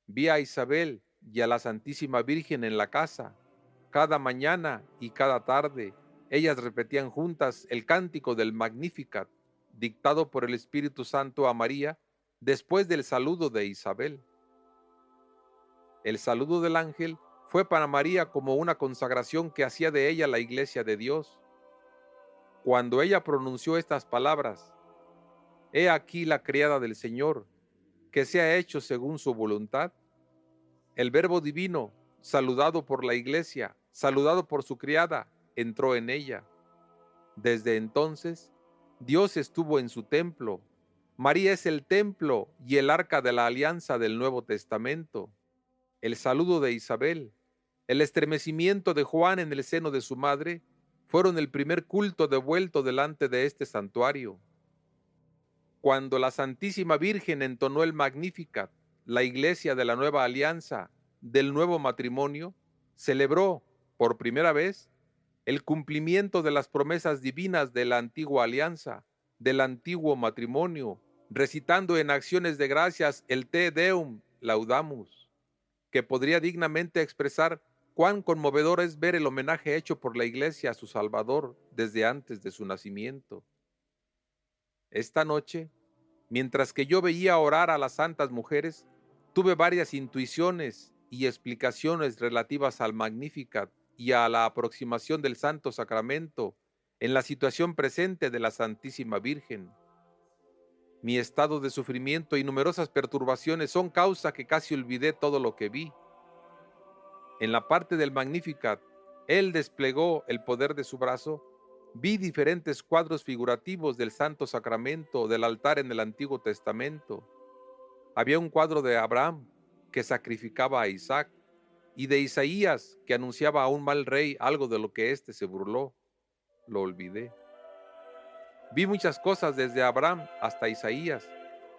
[SPEAKER 2] Vi a Isabel y a la Santísima Virgen en la casa. Cada mañana y cada tarde, ellas repetían juntas el cántico del Magnificat, dictado por el Espíritu Santo a María, después del saludo de Isabel. El saludo del ángel fue para María como una consagración que hacía de ella la iglesia de Dios. Cuando ella pronunció estas palabras: «He aquí la criada del Señor, que sea hecho según su voluntad», el Verbo divino, saludado por la iglesia, saludado por su criada, entró en ella. Desde entonces, Dios estuvo en su templo. María es el templo y el arca de la alianza del Nuevo Testamento. El saludo de Isabel, el estremecimiento de Juan en el seno de su madre, fueron el primer culto devuelto delante de este santuario. Cuando la Santísima Virgen entonó el Magnificat, la iglesia de la nueva alianza, del nuevo matrimonio, celebró, por primera vez, el cumplimiento de las promesas divinas de la antigua alianza, del antiguo matrimonio, recitando en acciones de gracias el Te Deum Laudamus, que podría dignamente expresar cuán conmovedor es ver el homenaje hecho por la iglesia a su Salvador desde antes de su nacimiento. Esta noche, mientras que yo veía orar a las santas mujeres, tuve varias intuiciones y explicaciones relativas al Magnificat y a la aproximación del Santo Sacramento en la situación presente de la Santísima Virgen. Mi estado de sufrimiento y numerosas perturbaciones son causa que casi olvidé todo lo que vi. En la parte del Magnificat, él desplegó el poder de su brazo. Vi diferentes cuadros figurativos del Santo Sacramento del altar en el Antiguo Testamento. Había un cuadro de Abraham que sacrificaba a Isaac, y de Isaías que anunciaba a un mal rey algo de lo que éste se burló. Lo olvidé. Vi muchas cosas desde Abraham hasta Isaías,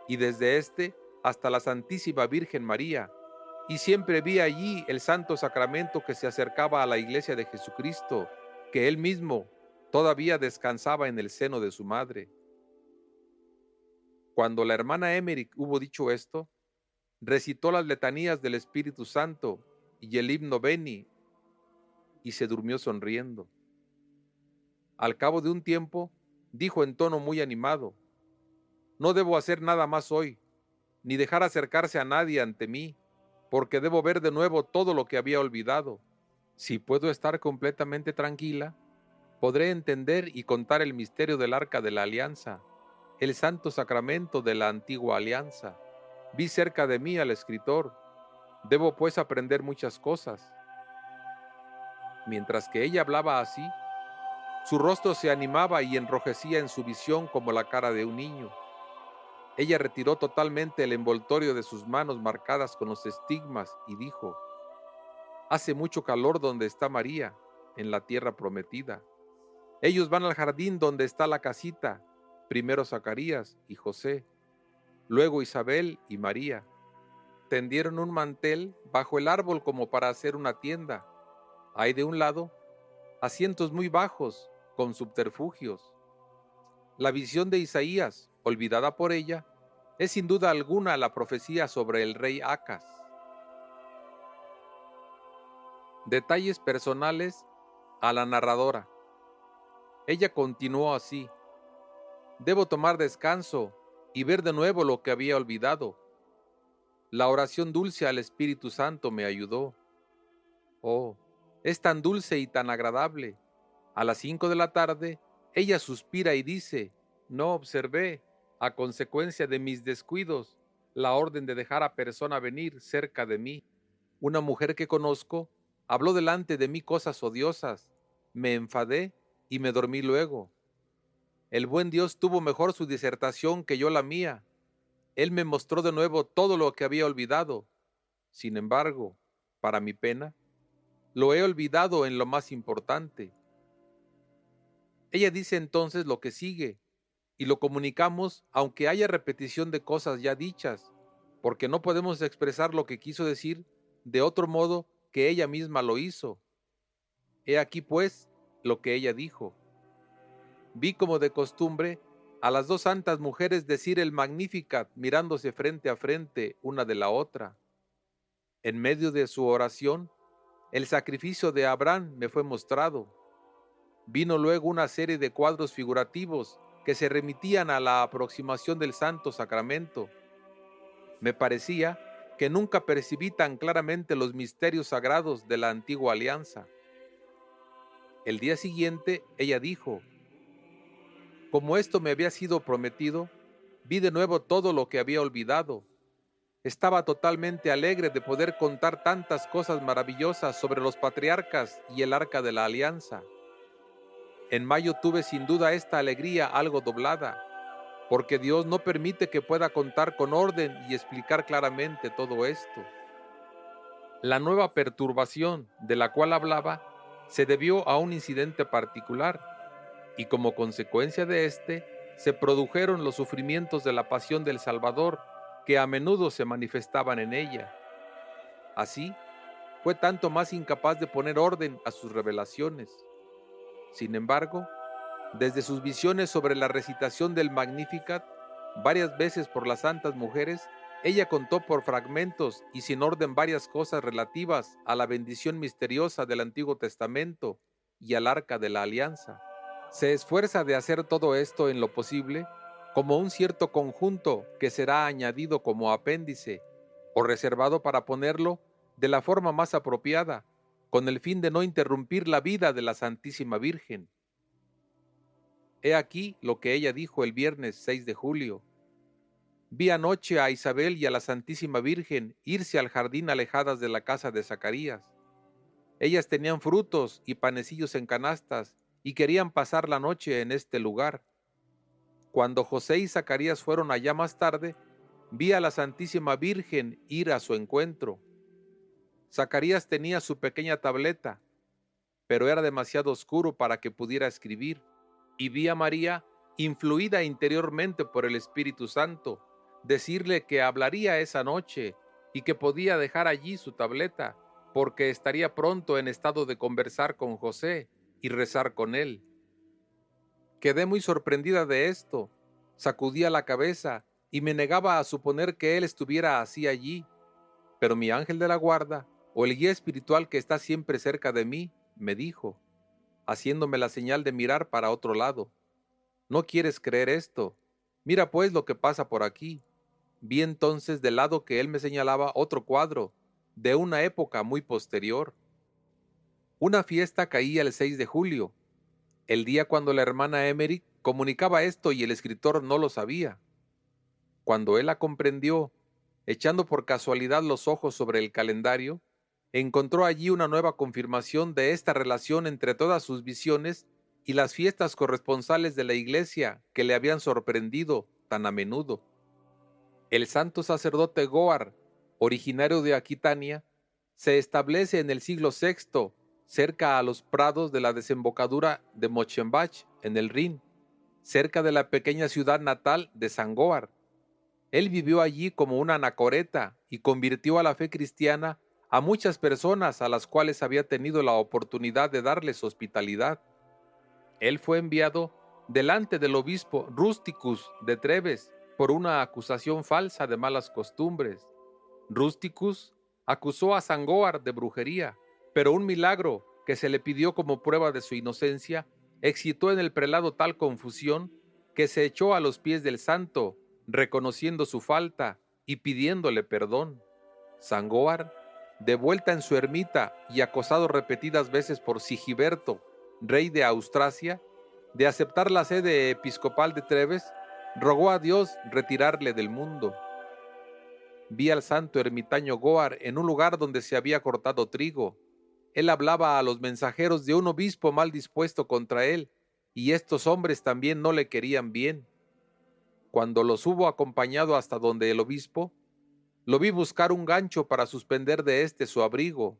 [SPEAKER 2] y desde éste hasta la Santísima Virgen María, y siempre vi allí el Santo Sacramento que se acercaba a la iglesia de Jesucristo, que él mismo todavía descansaba en el seno de su madre. Cuando la hermana Emmerich hubo dicho esto, recitó las letanías del Espíritu Santo y el himno Veni, y se durmió sonriendo. Al cabo de un tiempo, dijo en tono muy animado: «No debo hacer nada más hoy, ni dejar acercarse a nadie ante mí, porque debo ver de nuevo todo lo que había olvidado. Si puedo estar completamente tranquila, podré entender y contar el misterio del Arca de la Alianza, el Santo Sacramento de la Antigua Alianza. Vi cerca de mí al escritor. Debo pues aprender muchas cosas». Mientras que ella hablaba así, su rostro se animaba y enrojecía en su visión como la cara de un niño. Ella retiró totalmente el envoltorio de sus manos marcadas con los estigmas y dijo: «Hace mucho calor donde está María, en la tierra prometida. Ellos van al jardín donde está la casita, primero Zacarías y José, luego Isabel y María. Tendieron un mantel bajo el árbol como para hacer una tienda. Hay de un lado asientos muy bajos con subterfugios. La visión de Isaías, olvidada por ella, es sin duda alguna la profecía sobre el rey Acaz». Detalles personales a la narradora. Ella continuó así: «Debo tomar descanso y ver de nuevo lo que había olvidado. La oración dulce al Espíritu Santo me ayudó. Oh, es tan dulce y tan agradable. A las 5 de la tarde, ella suspira y dice: «No observé, a consecuencia de mis descuidos, la orden de dejar a persona venir cerca de mí. Una mujer que conozco habló delante de mí cosas odiosas. Me enfadé y me dormí luego. El buen Dios tuvo mejor su disertación que yo la mía. Él me mostró de nuevo todo lo que había olvidado. Sin embargo, para mi pena, lo he olvidado en lo más importante. Ella dice entonces lo que sigue, y lo comunicamos aunque haya repetición de cosas ya dichas, porque no podemos expresar lo que quiso decir de otro modo que ella misma lo hizo. He aquí pues lo que ella dijo. Vi como de costumbre a las dos santas mujeres decir el Magnificat mirándose frente a frente una de la otra. En medio de su oración, el sacrificio de Abraham me fue mostrado. Vino luego una serie de cuadros figurativos que se remitían a la aproximación del Santo Sacramento. Me parecía que nunca percibí tan claramente los misterios sagrados de la antigua alianza. El día siguiente, ella dijo: como esto me había sido prometido, vi de nuevo todo lo que había olvidado. Estaba totalmente alegre de poder contar tantas cosas maravillosas sobre los patriarcas y el arca de la alianza. En mayo tuve sin duda esta alegría algo doblada, porque Dios no permite que pueda contar con orden y explicar claramente todo esto. La nueva perturbación de la cual hablaba se debió a un incidente particular, y como consecuencia de este, se produjeron los sufrimientos de la pasión del Salvador, que a menudo se manifestaban en ella. Así, fue tanto más incapaz de poner orden a sus revelaciones. Sin embargo, desde sus visiones sobre la recitación del Magnificat, varias veces por las santas mujeres, ella contó por fragmentos y sin orden varias cosas relativas a la bendición misteriosa del Antiguo Testamento y al Arca de la Alianza. Se esfuerza de hacer todo esto en lo posible como un cierto conjunto que será añadido como apéndice o reservado para ponerlo de la forma más apropiada, con el fin de no interrumpir la vida de la Santísima Virgen. He aquí lo que ella dijo el viernes 6 de julio. Vi anoche a Isabel y a la Santísima Virgen irse al jardín alejadas de la casa de Zacarías. Ellas tenían frutos y panecillos en canastas y querían pasar la noche en este lugar. Cuando José y Zacarías fueron allá más tarde, vi a la Santísima Virgen ir a su encuentro. Zacarías tenía su pequeña tableta, pero era demasiado oscuro para que pudiera escribir, y vi a María, influida interiormente por el Espíritu Santo, decirle que hablaría esa noche y que podía dejar allí su tableta, porque estaría pronto en estado de conversar con José y rezar con él. Quedé muy sorprendida de esto, sacudía la cabeza y me negaba a suponer que él estuviera así allí, pero mi ángel de la guarda, o el guía espiritual que está siempre cerca de mí, me dijo, haciéndome la señal de mirar para otro lado: ¿no quieres creer esto? Mira pues lo que pasa por aquí. Vi entonces del lado que él me señalaba otro cuadro, de una época muy posterior. Una fiesta caía el 6 de julio, el día cuando la hermana Emmerich comunicaba esto y el escritor no lo sabía. Cuando él la comprendió, echando por casualidad los ojos sobre el calendario, encontró allí una nueva confirmación de esta relación entre todas sus visiones y las fiestas corresponsales de la iglesia que le habían sorprendido tan a menudo. El santo sacerdote Goar, originario de Aquitania, se establece en el siglo VI cerca a los prados de la desembocadura de Mochenbach en el Rin, cerca de la pequeña ciudad natal de San Goar. Él vivió allí como un anacoreta y convirtió a la fe cristiana a muchas personas a las cuales había tenido la oportunidad de darles hospitalidad. Él fue enviado delante del obispo Rusticus de Treves por una acusación falsa de malas costumbres. Rusticus acusó a San Goar de brujería, pero un milagro que se le pidió como prueba de su inocencia excitó en el prelado tal confusión que se echó a los pies del santo, reconociendo su falta y pidiéndole perdón. San Goar, de vuelta en su ermita y acosado repetidas veces por Sigiberto, rey de Austrasia, de aceptar la sede episcopal de Treves, rogó a Dios retirarle del mundo. Vi al santo ermitaño Goar en un lugar donde se había cortado trigo. Él hablaba a los mensajeros de un obispo mal dispuesto contra él, y estos hombres también no le querían bien. Cuando los hubo acompañado hasta donde el obispo, Lo vi buscar un gancho para suspender de éste su abrigo.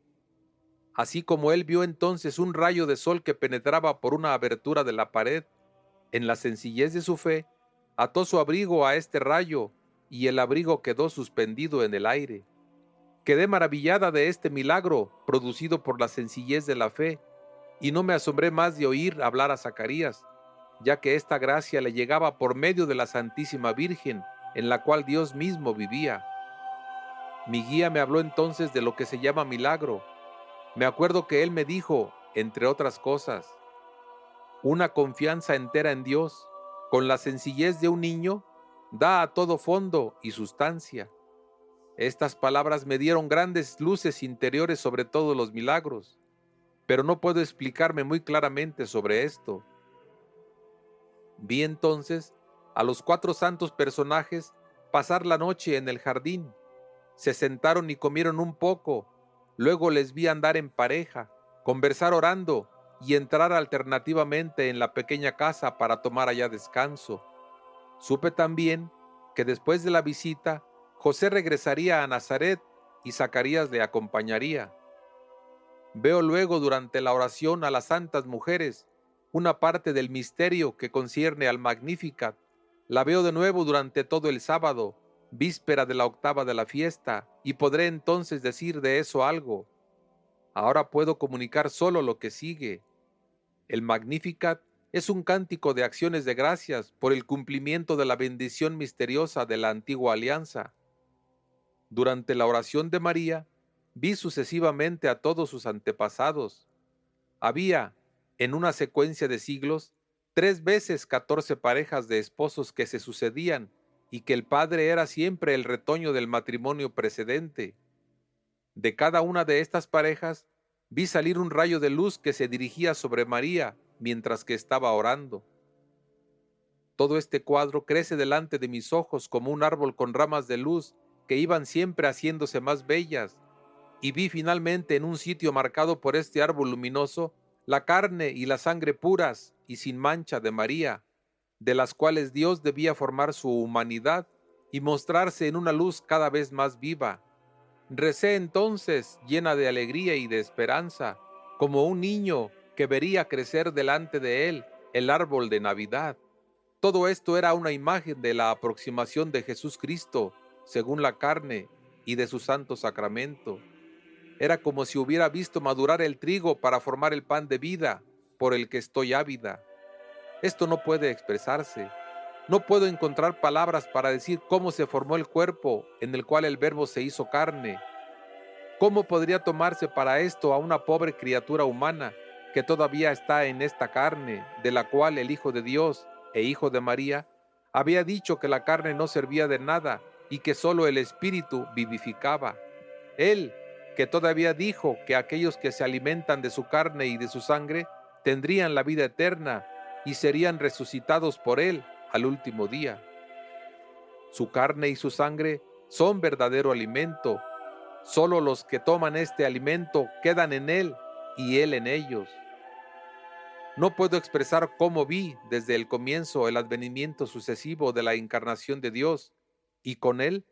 [SPEAKER 2] Así como él vio entonces un rayo de sol que penetraba por una abertura de la pared, en la sencillez de su fe, ató su abrigo a este rayo y el abrigo quedó suspendido en el aire. Quedé maravillada de este milagro producido por la sencillez de la fe y no me asombré más de oír hablar a Zacarías, ya que esta gracia le llegaba por medio de la Santísima Virgen, en la cual Dios mismo vivía. Mi guía me habló entonces de lo que se llama milagro. Me acuerdo que él me dijo, entre otras cosas, una confianza entera en Dios, con la sencillez de un niño, da a todo fondo y sustancia. Estas palabras me dieron grandes luces interiores sobre todos los milagros, pero no puedo explicarme muy claramente sobre esto. Vi entonces a los 4 santos personajes pasar la noche en el jardín. Se sentaron y comieron un poco, luego les vi andar en pareja, conversar orando y entrar alternativamente en la pequeña casa para tomar allá descanso. Supe también que después de la visita, José regresaría a Nazaret y Zacarías le acompañaría. Veo luego durante la oración a las santas mujeres, una parte del misterio que concierne al Magnificat. La veo de nuevo durante todo el sábado, víspera de la octava de la fiesta, y podré entonces decir de eso algo. Ahora puedo comunicar solo lo que sigue. El Magnificat es un cántico de acciones de gracias por el cumplimiento de la bendición misteriosa de la antigua alianza. Durante la oración de María, vi sucesivamente a todos sus antepasados. Había, en una secuencia de siglos, 3 veces 14 parejas de esposos que se sucedían y que el padre era siempre el retoño del matrimonio precedente. De cada una de estas parejas, vi salir un rayo de luz que se dirigía sobre María mientras que estaba orando. Todo este cuadro crece delante de mis ojos como un árbol con ramas de luz que iban siempre haciéndose más bellas, y vi finalmente en un sitio marcado por este árbol luminoso la carne y la sangre puras y sin mancha de María, de las cuales Dios debía formar su humanidad y mostrarse en una luz cada vez más viva. Recé entonces, llena de alegría y de esperanza, como un niño que vería crecer delante de él el árbol de Navidad. Todo esto era una imagen de la aproximación de Jesús Cristo, según la carne, y de su santo sacramento. Era como si hubiera visto madurar el trigo para formar el pan de vida, por el que estoy ávida. Esto no puede expresarse. No puedo encontrar palabras para decir cómo se formó el cuerpo en el cual el Verbo se hizo carne. ¿Cómo podría tomarse para esto a una pobre criatura humana que todavía está en esta carne, de la cual el Hijo de Dios e Hijo de María había dicho que la carne no servía de nada y que solo el Espíritu vivificaba? Él, que todavía dijo que aquellos que se alimentan de su carne y de su sangre tendrían la vida eterna y serían resucitados por él al último día. Su carne y su sangre son verdadero alimento. Solo los que toman este alimento quedan en él y él en ellos. No puedo expresar cómo vi desde el comienzo el advenimiento sucesivo de la encarnación de Dios y con él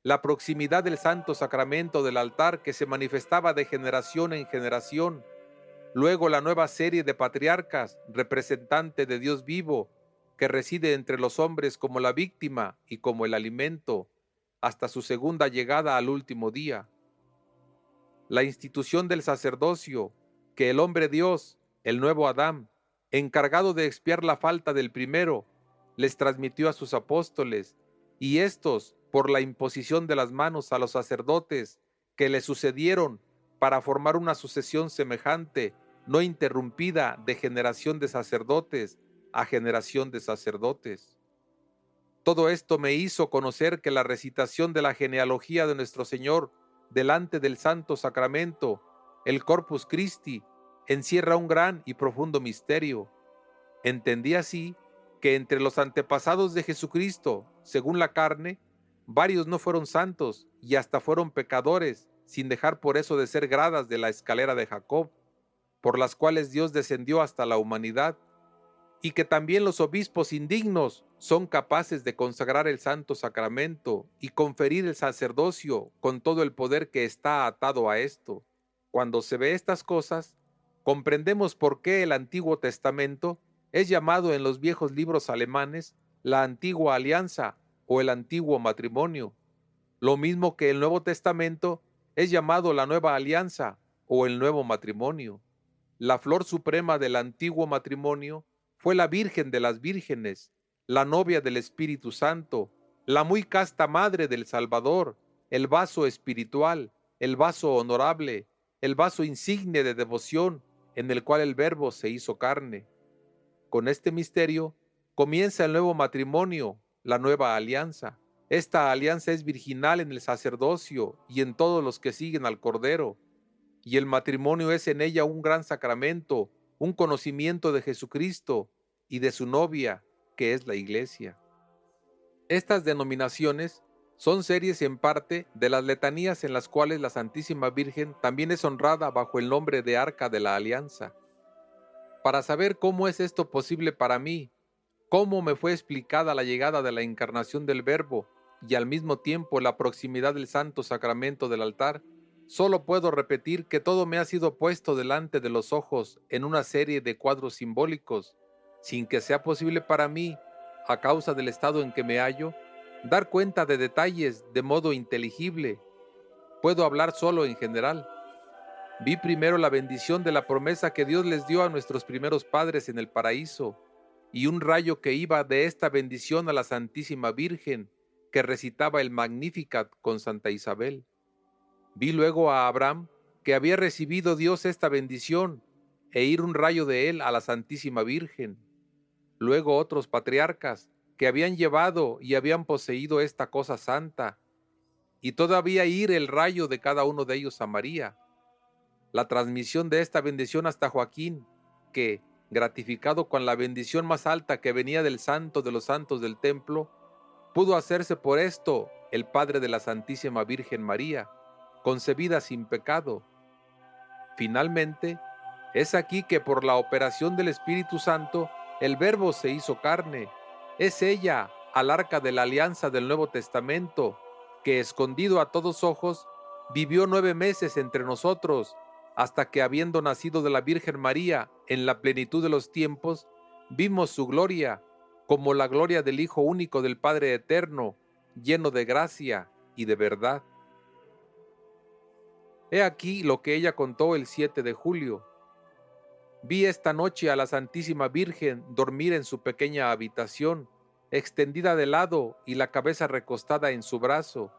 [SPEAKER 2] la proximidad del santo sacramento del altar que se manifestaba de generación en generación. Luego la nueva serie de patriarcas, representante de Dios vivo, que reside entre los hombres como la víctima y como el alimento, hasta su segunda llegada al último día. La institución del sacerdocio, que el hombre Dios, el nuevo Adán, encargado de expiar la falta del primero, les transmitió a sus apóstoles, y éstos, por la imposición de las manos a los sacerdotes que le sucedieron para formar una sucesión semejante, no interrumpida de generación de sacerdotes a generación de sacerdotes. Todo esto me hizo conocer que la recitación de la genealogía de nuestro Señor delante del Santo Sacramento, el Corpus Christi, encierra un gran y profundo misterio. Entendí así que entre los antepasados de Jesucristo, según la carne, varios no fueron santos y hasta fueron pecadores, sin dejar por eso de ser gradas de la escalera de Jacob, por las cuales Dios descendió hasta la humanidad, y que también los obispos indignos son capaces de consagrar el santo sacramento y conferir el sacerdocio con todo el poder que está atado a esto. Cuando se ve estas cosas, comprendemos por qué el Antiguo Testamento es llamado en los viejos libros alemanes la antigua alianza o el antiguo matrimonio, lo mismo que el Nuevo Testamento es llamado la nueva alianza o el nuevo matrimonio. La flor suprema del antiguo matrimonio fue la Virgen de las Vírgenes, la novia del Espíritu Santo, la muy casta madre del Salvador, el vaso espiritual, el vaso honorable, el vaso insigne de devoción en el cual el Verbo se hizo carne. Con este misterio comienza el nuevo matrimonio, la nueva alianza. Esta alianza es virginal en el sacerdocio y en todos los que siguen al Cordero, y el matrimonio es en ella un gran sacramento, un conocimiento de Jesucristo y de su novia, que es la Iglesia. Estas denominaciones son series en parte de las letanías en las cuales la Santísima Virgen también es honrada bajo el nombre de Arca de la Alianza. Para saber cómo es esto posible para mí, cómo me fue explicada la llegada de la encarnación del Verbo y al mismo tiempo la proximidad del santo sacramento del altar, solo puedo repetir que todo me ha sido puesto delante de los ojos en una serie de cuadros simbólicos, sin que sea posible para mí, a causa del estado en que me hallo, dar cuenta de detalles de modo inteligible. Puedo hablar solo en general. Vi primero la bendición de la promesa que Dios les dio a nuestros primeros padres en el paraíso, y un rayo que iba de esta bendición a la Santísima Virgen, que recitaba el Magnificat con Santa Isabel. Vi luego a Abraham, que había recibido Dios esta bendición, e ir un rayo de él a la Santísima Virgen. Luego otros patriarcas, que habían llevado y habían poseído esta cosa santa, y todavía ir el rayo de cada uno de ellos a María. La transmisión de esta bendición hasta Joaquín, que, gratificado con la bendición más alta que venía del santo de los santos del templo, pudo hacerse por esto el padre de la Santísima Virgen María, concebida sin pecado. Finalmente, es aquí que por la operación del Espíritu Santo, el Verbo se hizo carne. Es ella, al arca de la alianza del Nuevo Testamento, que escondido a todos ojos, vivió 9 meses entre nosotros, hasta que habiendo nacido de la Virgen María en la plenitud de los tiempos, vimos su gloria, como la gloria del Hijo único del Padre Eterno, lleno de gracia y de verdad. He aquí lo que ella contó el 7 de julio. Vi esta noche a la Santísima Virgen dormir en su pequeña habitación, extendida de lado y la cabeza recostada en su brazo.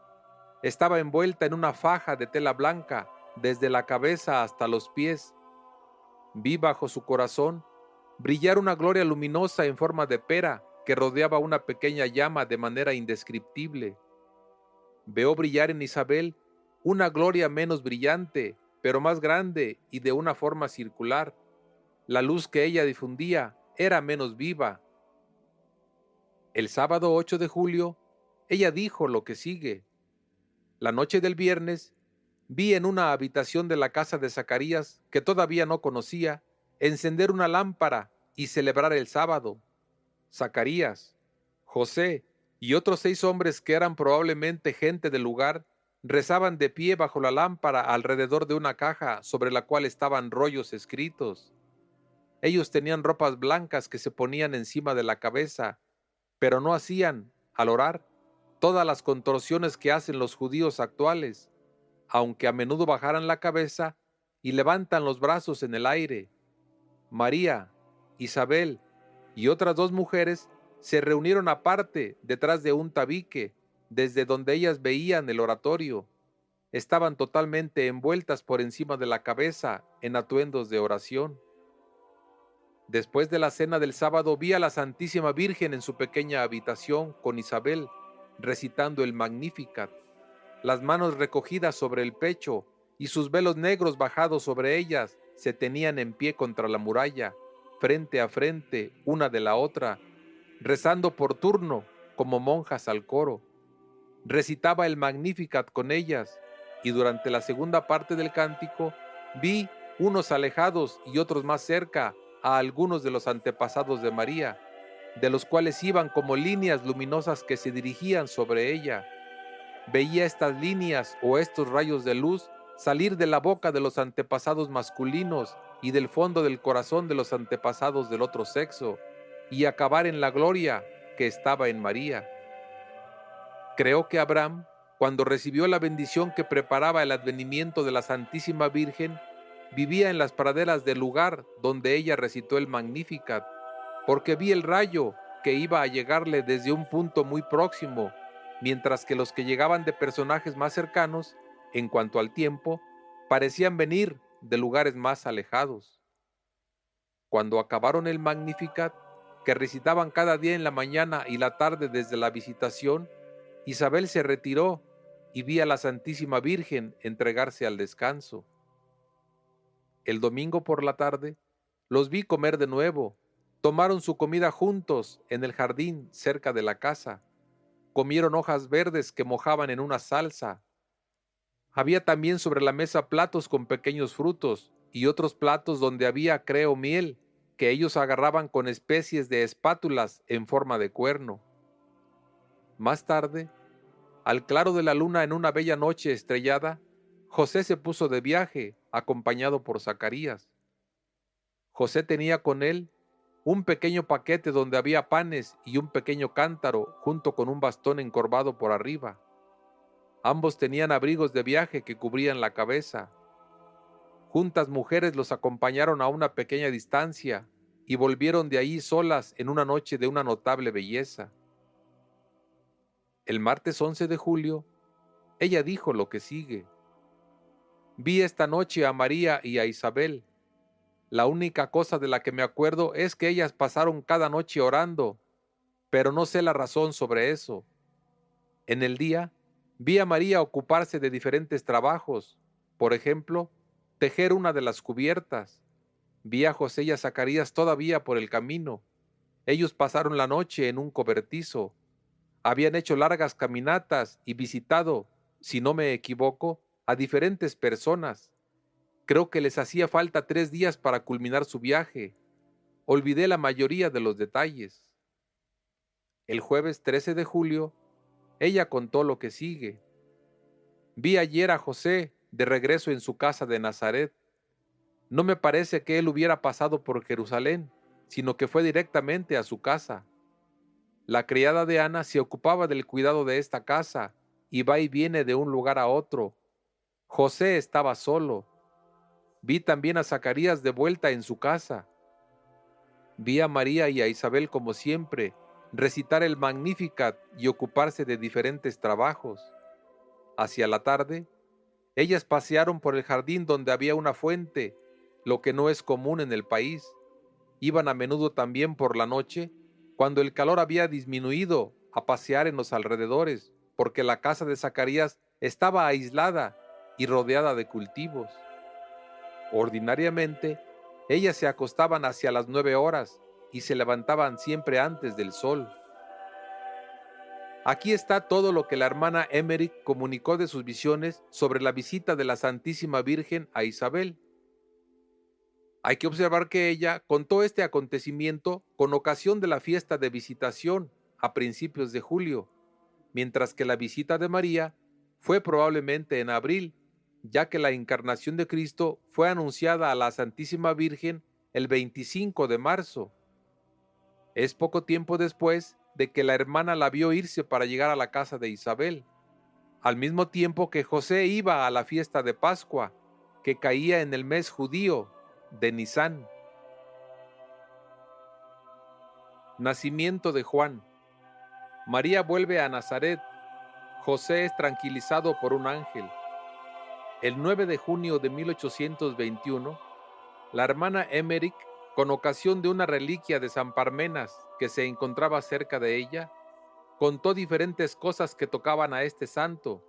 [SPEAKER 2] Estaba envuelta en una faja de tela blanca, desde la cabeza hasta los pies. Vi bajo su corazón brillar una gloria luminosa en forma de pera que rodeaba una pequeña llama de manera indescriptible. Veo brillar en Isabel una gloria menos brillante, pero más grande y de una forma circular. La luz que ella difundía era menos viva. El sábado 8 de julio, ella dijo lo que sigue. La noche del viernes, vi en una habitación de la casa de Zacarías, que todavía no conocía, encender una lámpara y celebrar el sábado. Zacarías, José y otros 6 hombres que eran probablemente gente del lugar, rezaban de pie bajo la lámpara alrededor de una caja sobre la cual estaban rollos escritos. Ellos tenían ropas blancas que se ponían encima de la cabeza, pero no hacían, al orar, todas las contorsiones que hacen los judíos actuales, aunque a menudo bajaran la cabeza y levantan los brazos en el aire. María, Isabel y otras 2 mujeres se reunieron aparte detrás de un tabique, desde donde ellas veían el oratorio. Estaban totalmente envueltas por encima de la cabeza en atuendos de oración. Después de la cena del sábado vi a la Santísima Virgen en su pequeña habitación con Isabel, recitando el Magnificat, las manos recogidas sobre el pecho y sus velos negros bajados sobre ellas se tenían en pie contra la muralla, frente a frente, una de la otra, rezando por turno, como monjas al coro. Recitaba el Magnificat con ellas, y durante la segunda parte del cántico vi, unos alejados y otros más cerca, a algunos de los antepasados de María, de los cuales iban como líneas luminosas que se dirigían sobre ella. Veía estas líneas o estos rayos de luz salir de la boca de los antepasados masculinos y del fondo del corazón de los antepasados del otro sexo, y acabar en la gloria que estaba en María. Creo que Abraham, cuando recibió la bendición que preparaba el advenimiento de la Santísima Virgen, vivía en las praderas del lugar donde ella recitó el Magnificat, porque vi el rayo que iba a llegarle desde un punto muy próximo, mientras que los que llegaban de personajes más cercanos, en cuanto al tiempo, parecían venir de lugares más alejados. Cuando acabaron el Magnificat, que recitaban cada día en la mañana y la tarde desde la visitación, Isabel se retiró y vi a la Santísima Virgen entregarse al descanso. El domingo por la tarde, los vi comer de nuevo. Tomaron su comida juntos en el jardín cerca de la casa. Comieron hojas verdes que mojaban en una salsa. Había también sobre la mesa platos con pequeños frutos y otros platos donde había, creo, miel, que ellos agarraban con especies de espátulas en forma de cuerno. Más tarde, al claro de la luna en una bella noche estrellada, José se puso de viaje, acompañado por Zacarías. José tenía con él un pequeño paquete donde había panes y un pequeño cántaro junto con un bastón encorvado por arriba. Ambos tenían abrigos de viaje que cubrían la cabeza. Juntas mujeres los acompañaron a una pequeña distancia y volvieron de ahí solas en una noche de una notable belleza. El martes 11 de julio, ella dijo lo que sigue. Vi esta noche a María y a Isabel. La única cosa de la que me acuerdo es que ellas pasaron cada noche orando, pero no sé la razón sobre eso. En el día, vi a María ocuparse de diferentes trabajos, por ejemplo, tejer una de las cubiertas. Vi a José y a Zacarías todavía por el camino. Ellos pasaron la noche en un cobertizo. Habían hecho largas caminatas y visitado, si no me equivoco, a diferentes personas. Creo que les hacía falta 3 días para culminar su viaje. Olvidé la mayoría de los detalles. El jueves 13 de julio, ella contó lo que sigue. Vi ayer a José de regreso en su casa de Nazaret. No me parece que él hubiera pasado por Jerusalén, sino que fue directamente a su casa. La criada de Ana se ocupaba del cuidado de esta casa y va y viene de un lugar a otro. José estaba solo. Vi también a Zacarías de vuelta en su casa. Vi a María y a Isabel como siempre, recitar el Magnificat y ocuparse de diferentes trabajos. Hacia la tarde, ellas pasearon por el jardín donde había una fuente, lo que no es común en el país. Iban a menudo también por la noche, cuando el calor había disminuido, a pasear en los alrededores, porque la casa de Zacarías estaba aislada y rodeada de cultivos. Ordinariamente, ellas se acostaban hacia las 9 horas y se levantaban siempre antes del sol. Aquí está todo lo que la hermana Emmerich comunicó de sus visiones sobre la visita de la Santísima Virgen a Isabel. Hay que observar que ella contó este acontecimiento con ocasión de la fiesta de visitación a principios de julio, mientras que la visita de María fue probablemente en abril, ya que la encarnación de Cristo fue anunciada a la Santísima Virgen el 25 de marzo. Es poco tiempo después de que la hermana la vio irse para llegar a la casa de Isabel, al mismo tiempo que José iba a la fiesta de Pascua, que caía en el mes judío de Nisán. Nacimiento de Juan. María vuelve a Nazaret. José es tranquilizado por un ángel. El 9 de junio de 1821, la hermana Emmerich, con ocasión de una reliquia de San Parmenas que se encontraba cerca de ella, contó diferentes cosas que tocaban a este santo,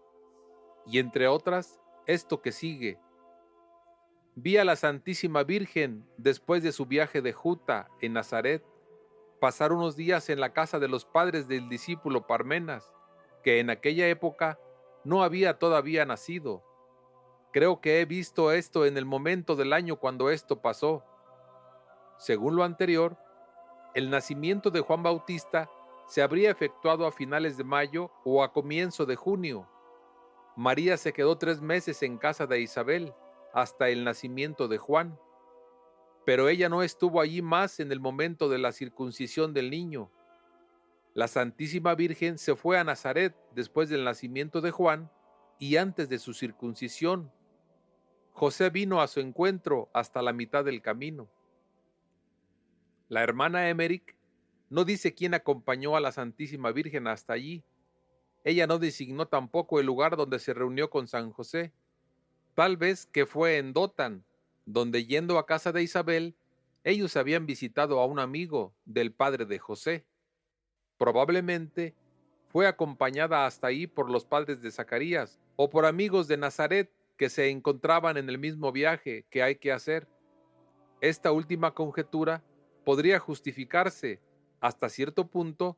[SPEAKER 2] y entre otras, esto que sigue. Vi a la Santísima Virgen después de su viaje de Juta en Nazaret, pasar unos días en la casa de los padres del discípulo Parmenas, que en aquella época no había todavía nacido. Creo que he visto esto en el momento del año cuando esto pasó. Según lo anterior, El nacimiento de Juan Bautista se habría efectuado a finales de mayo o a comienzo de junio. María se quedó 3 meses en casa de Isabel hasta el nacimiento de Juan, pero ella no estuvo allí más en el momento de la circuncisión del niño. La Santísima Virgen se fue a Nazaret después del nacimiento de Juan y antes de su circuncisión. José vino a su encuentro hasta la mitad del camino. La hermana Emmerich no dice quién acompañó a la Santísima Virgen hasta allí. Ella no designó tampoco el lugar donde se reunió con San José. Tal vez que fue en Dotán, donde yendo a casa de Isabel, ellos habían visitado a un amigo del padre de José. Probablemente fue acompañada hasta ahí por los padres de Zacarías o por amigos de Nazaret que se encontraban en el mismo viaje que hay que hacer. Esta última conjetura podría justificarse hasta cierto punto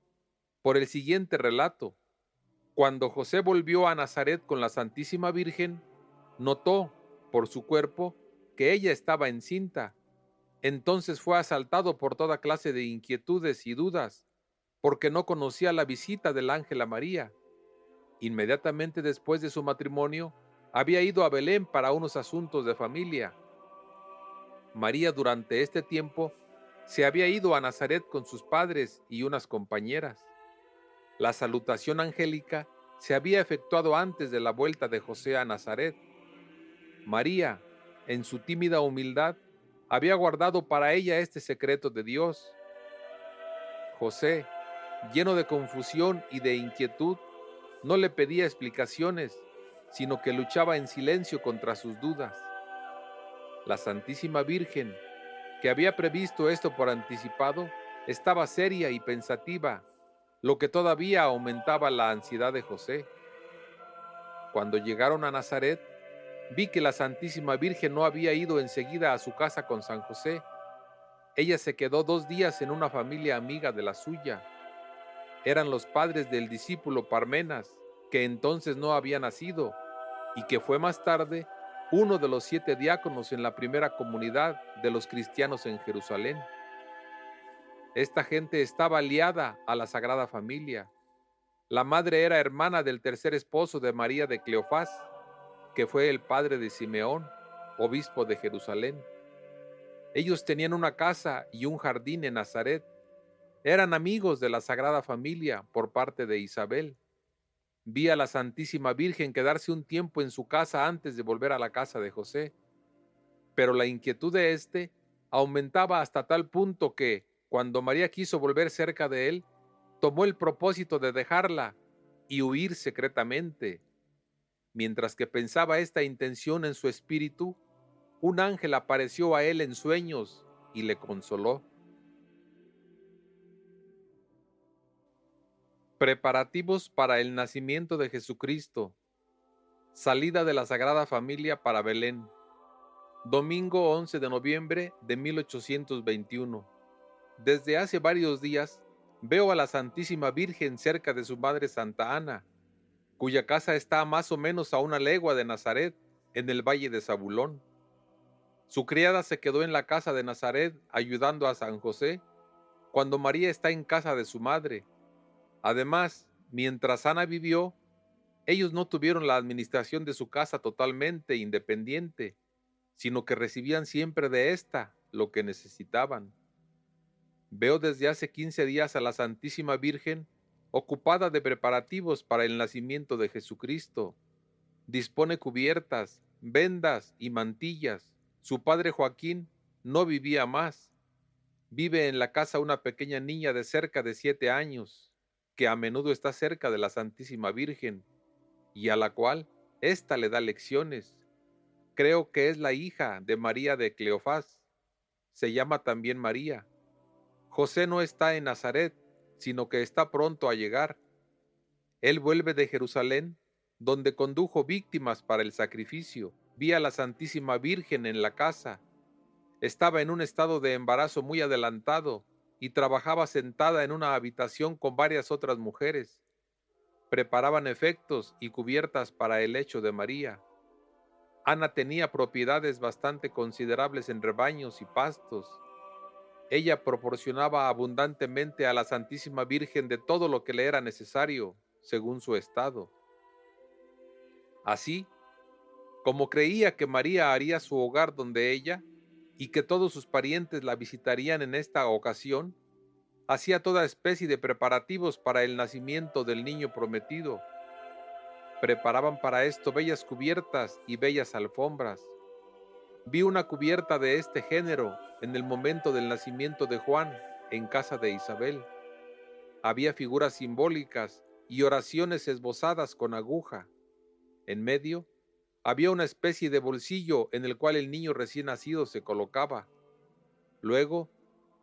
[SPEAKER 2] por el siguiente relato. Cuando José volvió a Nazaret con la Santísima Virgen, notó por su cuerpo que ella estaba encinta. Entonces fue asaltado por toda clase de inquietudes y dudas, porque no conocía la visita del ángel a María. Inmediatamente después de su matrimonio, había ido a Belén para unos asuntos de familia. María durante este tiempo se había ido a Nazaret con sus padres y unas compañeras. La salutación angélica se había efectuado antes de la vuelta de José a Nazaret. María, en su tímida humildad, había guardado para ella este secreto de Dios. José, lleno de confusión y de inquietud, no le pedía explicaciones, sino que luchaba en silencio contra sus dudas. La Santísima Virgen, que había previsto esto por anticipado, estaba seria y pensativa, lo que todavía aumentaba la ansiedad de José. Cuando llegaron a Nazaret, vi que la Santísima Virgen no había ido enseguida a su casa con San José. Ella se quedó 2 días en una familia amiga de la suya. Eran los padres del discípulo Parmenas, que entonces no había nacido, y que fue más tarde uno de los 7 diáconos en la primera comunidad de los cristianos en Jerusalén. Esta gente estaba aliada a la Sagrada Familia. La madre era hermana del tercer esposo de María de Cleofás, que fue el padre de Simeón, obispo de Jerusalén. Ellos tenían una casa y un jardín en Nazaret. Eran amigos de la Sagrada Familia por parte de Isabel. Vi a la Santísima Virgen quedarse un tiempo en su casa antes de volver a la casa de José. Pero la inquietud de éste aumentaba hasta tal punto que, cuando María quiso volver cerca de él, tomó el propósito de dejarla y huir secretamente. Mientras que pensaba esta intención en su espíritu, un ángel apareció a él en sueños y le consoló. Preparativos para el nacimiento de Jesucristo. Salida de la Sagrada Familia para Belén. Domingo 11 de noviembre de 1821. Desde hace varios días veo a la Santísima Virgen cerca de su madre Santa Ana, cuya casa está más o menos a 1 legua de Nazaret, en el valle de Zabulón. Su criada se quedó en la casa de Nazaret ayudando a San José, cuando María está en casa de su madre. Además, mientras Ana vivió, ellos no tuvieron la administración de su casa totalmente independiente, sino que recibían siempre de ésta lo que necesitaban. Veo desde hace 15 días a la Santísima Virgen ocupada de preparativos para el nacimiento de Jesucristo. Dispone cubiertas, vendas y mantillas. Su padre Joaquín no vivía más. Vive en la casa una pequeña niña de cerca de 7 años, que a menudo está cerca de la Santísima Virgen, y a la cual ésta le da lecciones. Creo que es la hija de María de Cleofás. Se llama también María. José no está en Nazaret, sino que está pronto a llegar. Él vuelve de Jerusalén, donde condujo víctimas para el sacrificio. Vi a la Santísima Virgen en la casa. Estaba en un estado de embarazo muy adelantado y trabajaba sentada en una habitación con varias otras mujeres. Preparaban efectos y cubiertas para el lecho de María. Ana tenía propiedades bastante considerables en rebaños y pastos. Ella proporcionaba abundantemente a la Santísima Virgen de todo lo que le era necesario, según su estado. Así, como creía que María haría su hogar donde ella, y que todos sus parientes la visitarían en esta ocasión, hacía toda especie de preparativos para el nacimiento del niño prometido. Preparaban para esto bellas cubiertas y bellas alfombras. Vi una cubierta de este género en el momento del nacimiento de Juan, en casa de Isabel. Había figuras simbólicas y oraciones esbozadas con aguja. En medio, había una especie de bolsillo en el cual el niño recién nacido se colocaba. Luego,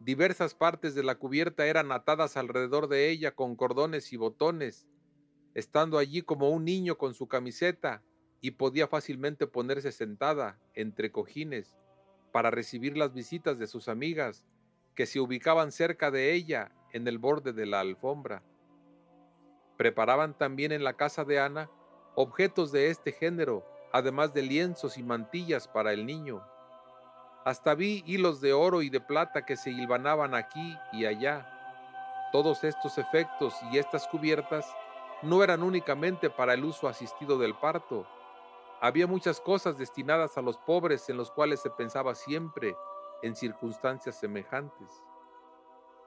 [SPEAKER 2] diversas partes de la cubierta eran atadas alrededor de ella con cordones y botones, estando allí como un niño con su camiseta, y podía fácilmente ponerse sentada entre cojines para recibir las visitas de sus amigas, que se ubicaban cerca de ella en el borde de la alfombra. Preparaban también en la casa de Ana objetos de este género, además de lienzos y mantillas para el niño. Hasta vi hilos de oro y de plata que se hilvanaban aquí y allá. Todos estos efectos y estas cubiertas no eran únicamente para el uso asistido del parto. Había muchas cosas destinadas a los pobres en los cuales se pensaba siempre en circunstancias semejantes.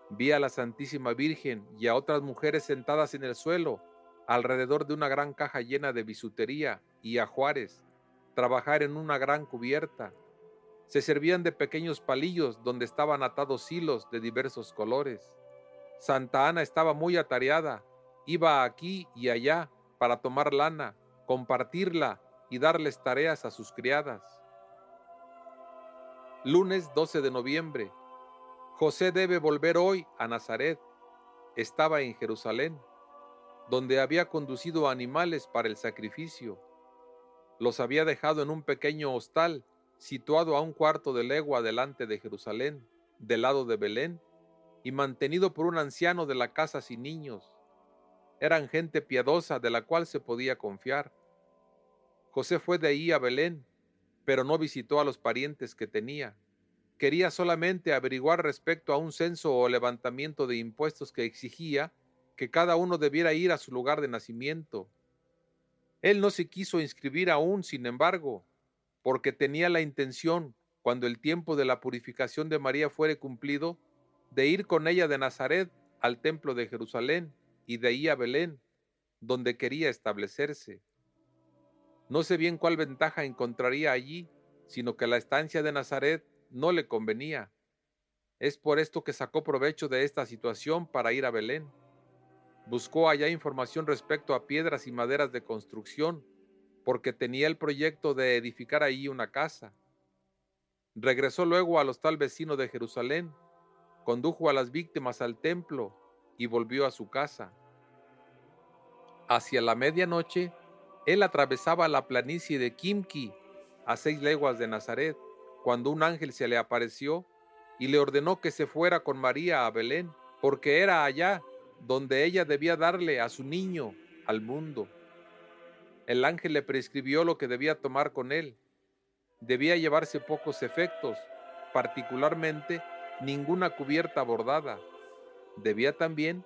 [SPEAKER 2] Vi a la Santísima Virgen y a otras mujeres sentadas en el suelo, alrededor de una gran caja llena de bisutería, y a Juárez trabajar en una gran cubierta. Se servían de pequeños palillos donde estaban atados hilos de diversos colores. Santa Ana estaba muy atareada, iba aquí y allá para tomar lana, compartirla y darles tareas a sus criadas. Lunes 12 de noviembre. José debe volver hoy a Nazaret. Estaba en Jerusalén, donde había conducido animales para el sacrificio. Los había dejado en un pequeño hostal situado a un cuarto de legua delante de Jerusalén, del lado de Belén, y mantenido por un anciano de la casa sin niños. Eran gente piadosa de la cual se podía confiar. José fue de ahí a Belén, pero no visitó a los parientes que tenía. Quería solamente averiguar respecto a un censo o levantamiento de impuestos que exigía que cada uno debiera ir a su lugar de nacimiento. Él no se quiso inscribir aún, sin embargo, porque tenía la intención, cuando el tiempo de la purificación de María fuere cumplido, de ir con ella de Nazaret al templo de Jerusalén y de ahí a Belén, donde quería establecerse. No sé bien cuál ventaja encontraría allí, sino que la estancia de Nazaret no le convenía. Es por esto que sacó provecho de esta situación para ir a Belén. Buscó allá información respecto a piedras y maderas de construcción, porque tenía el proyecto de edificar allí una casa. Regresó luego al hostal vecino de Jerusalén, condujo a las víctimas al templo y volvió a su casa. Hacia la medianoche, él atravesaba la planicie de Quimki, a 6 leguas de Nazaret, cuando un ángel se le apareció y le ordenó que se fuera con María a Belén, porque era allá donde ella debía darle a su niño al mundo. El ángel le prescribió lo que debía tomar con él. Debía llevarse pocos efectos, particularmente ninguna cubierta bordada. Debía también,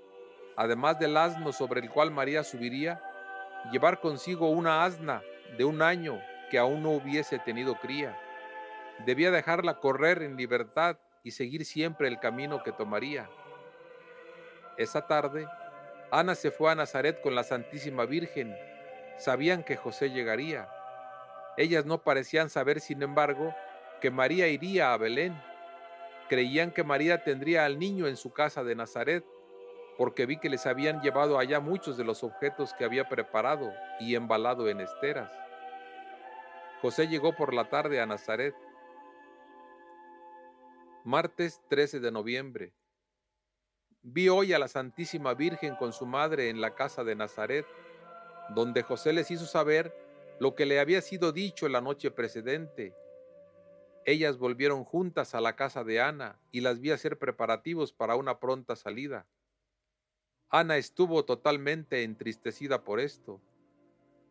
[SPEAKER 2] además del asno sobre el cual María subiría, llevar consigo una asna de 1 año que aún no hubiese tenido cría. Debía dejarla correr en libertad y seguir siempre el camino que tomaría. Esa tarde, Ana se fue a Nazaret con la Santísima Virgen. Sabían que José llegaría. Ellas no parecían saber, sin embargo, que María iría a Belén. Creían que María tendría al niño en su casa de Nazaret, porque vi que les habían llevado allá muchos de los objetos que había preparado y embalado en esteras. José llegó por la tarde a Nazaret. Martes 13 de noviembre. Vi hoy a la Santísima Virgen con su madre en la casa de Nazaret, donde José les hizo saber lo que le había sido dicho la noche precedente. Ellas volvieron juntas a la casa de Ana y las vi hacer preparativos para una pronta salida. Ana estuvo totalmente entristecida por esto.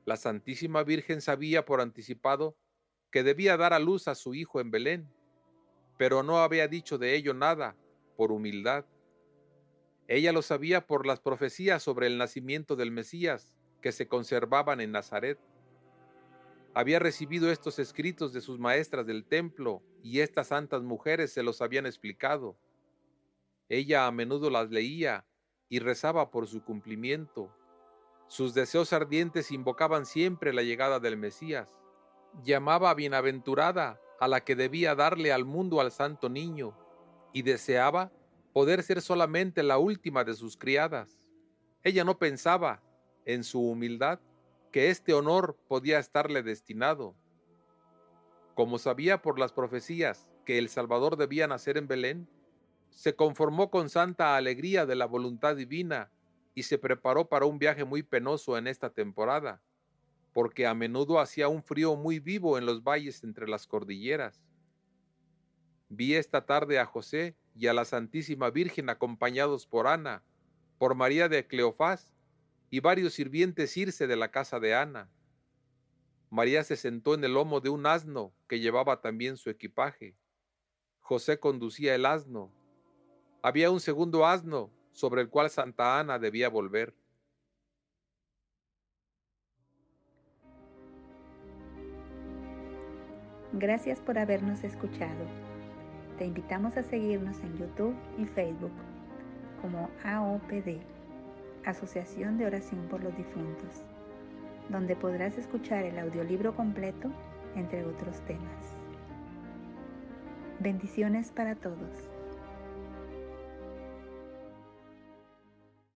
[SPEAKER 2] La Santísima Virgen sabía por anticipado que debía dar a luz a su hijo en Belén, pero no había dicho de ello nada por humildad. Ella lo sabía por las profecías sobre el nacimiento del Mesías que se conservaban en Nazaret. Había recibido estos escritos de sus maestras del templo y estas santas mujeres se los habían explicado. Ella a menudo las leía y rezaba por su cumplimiento. Sus deseos ardientes invocaban siempre la llegada del Mesías. Llamaba bienaventurada a la que debía darle al mundo al santo niño y deseaba poder ser solamente la última de sus criadas. Ella no pensaba, en su humildad, que este honor podía estarle destinado. Como sabía por las profecías que el Salvador debía nacer en Belén, se conformó con santa alegría de la voluntad divina y se preparó para un viaje muy penoso en esta temporada, porque a menudo hacía un frío muy vivo en los valles entre las cordilleras. Vi esta tarde a José y a la Santísima Virgen acompañados por Ana, por María de Cleofás y varios sirvientes irse de la casa de Ana. María se sentó en el lomo de un asno que llevaba también su equipaje. José conducía el asno. Había un segundo asno sobre el cual Santa Ana debía volver.
[SPEAKER 1] Gracias por habernos escuchado. Te invitamos a seguirnos en YouTube y Facebook como AOPD, Asociación de Oración por los Difuntos, donde podrás escuchar el audiolibro completo, entre otros temas. Bendiciones para todos.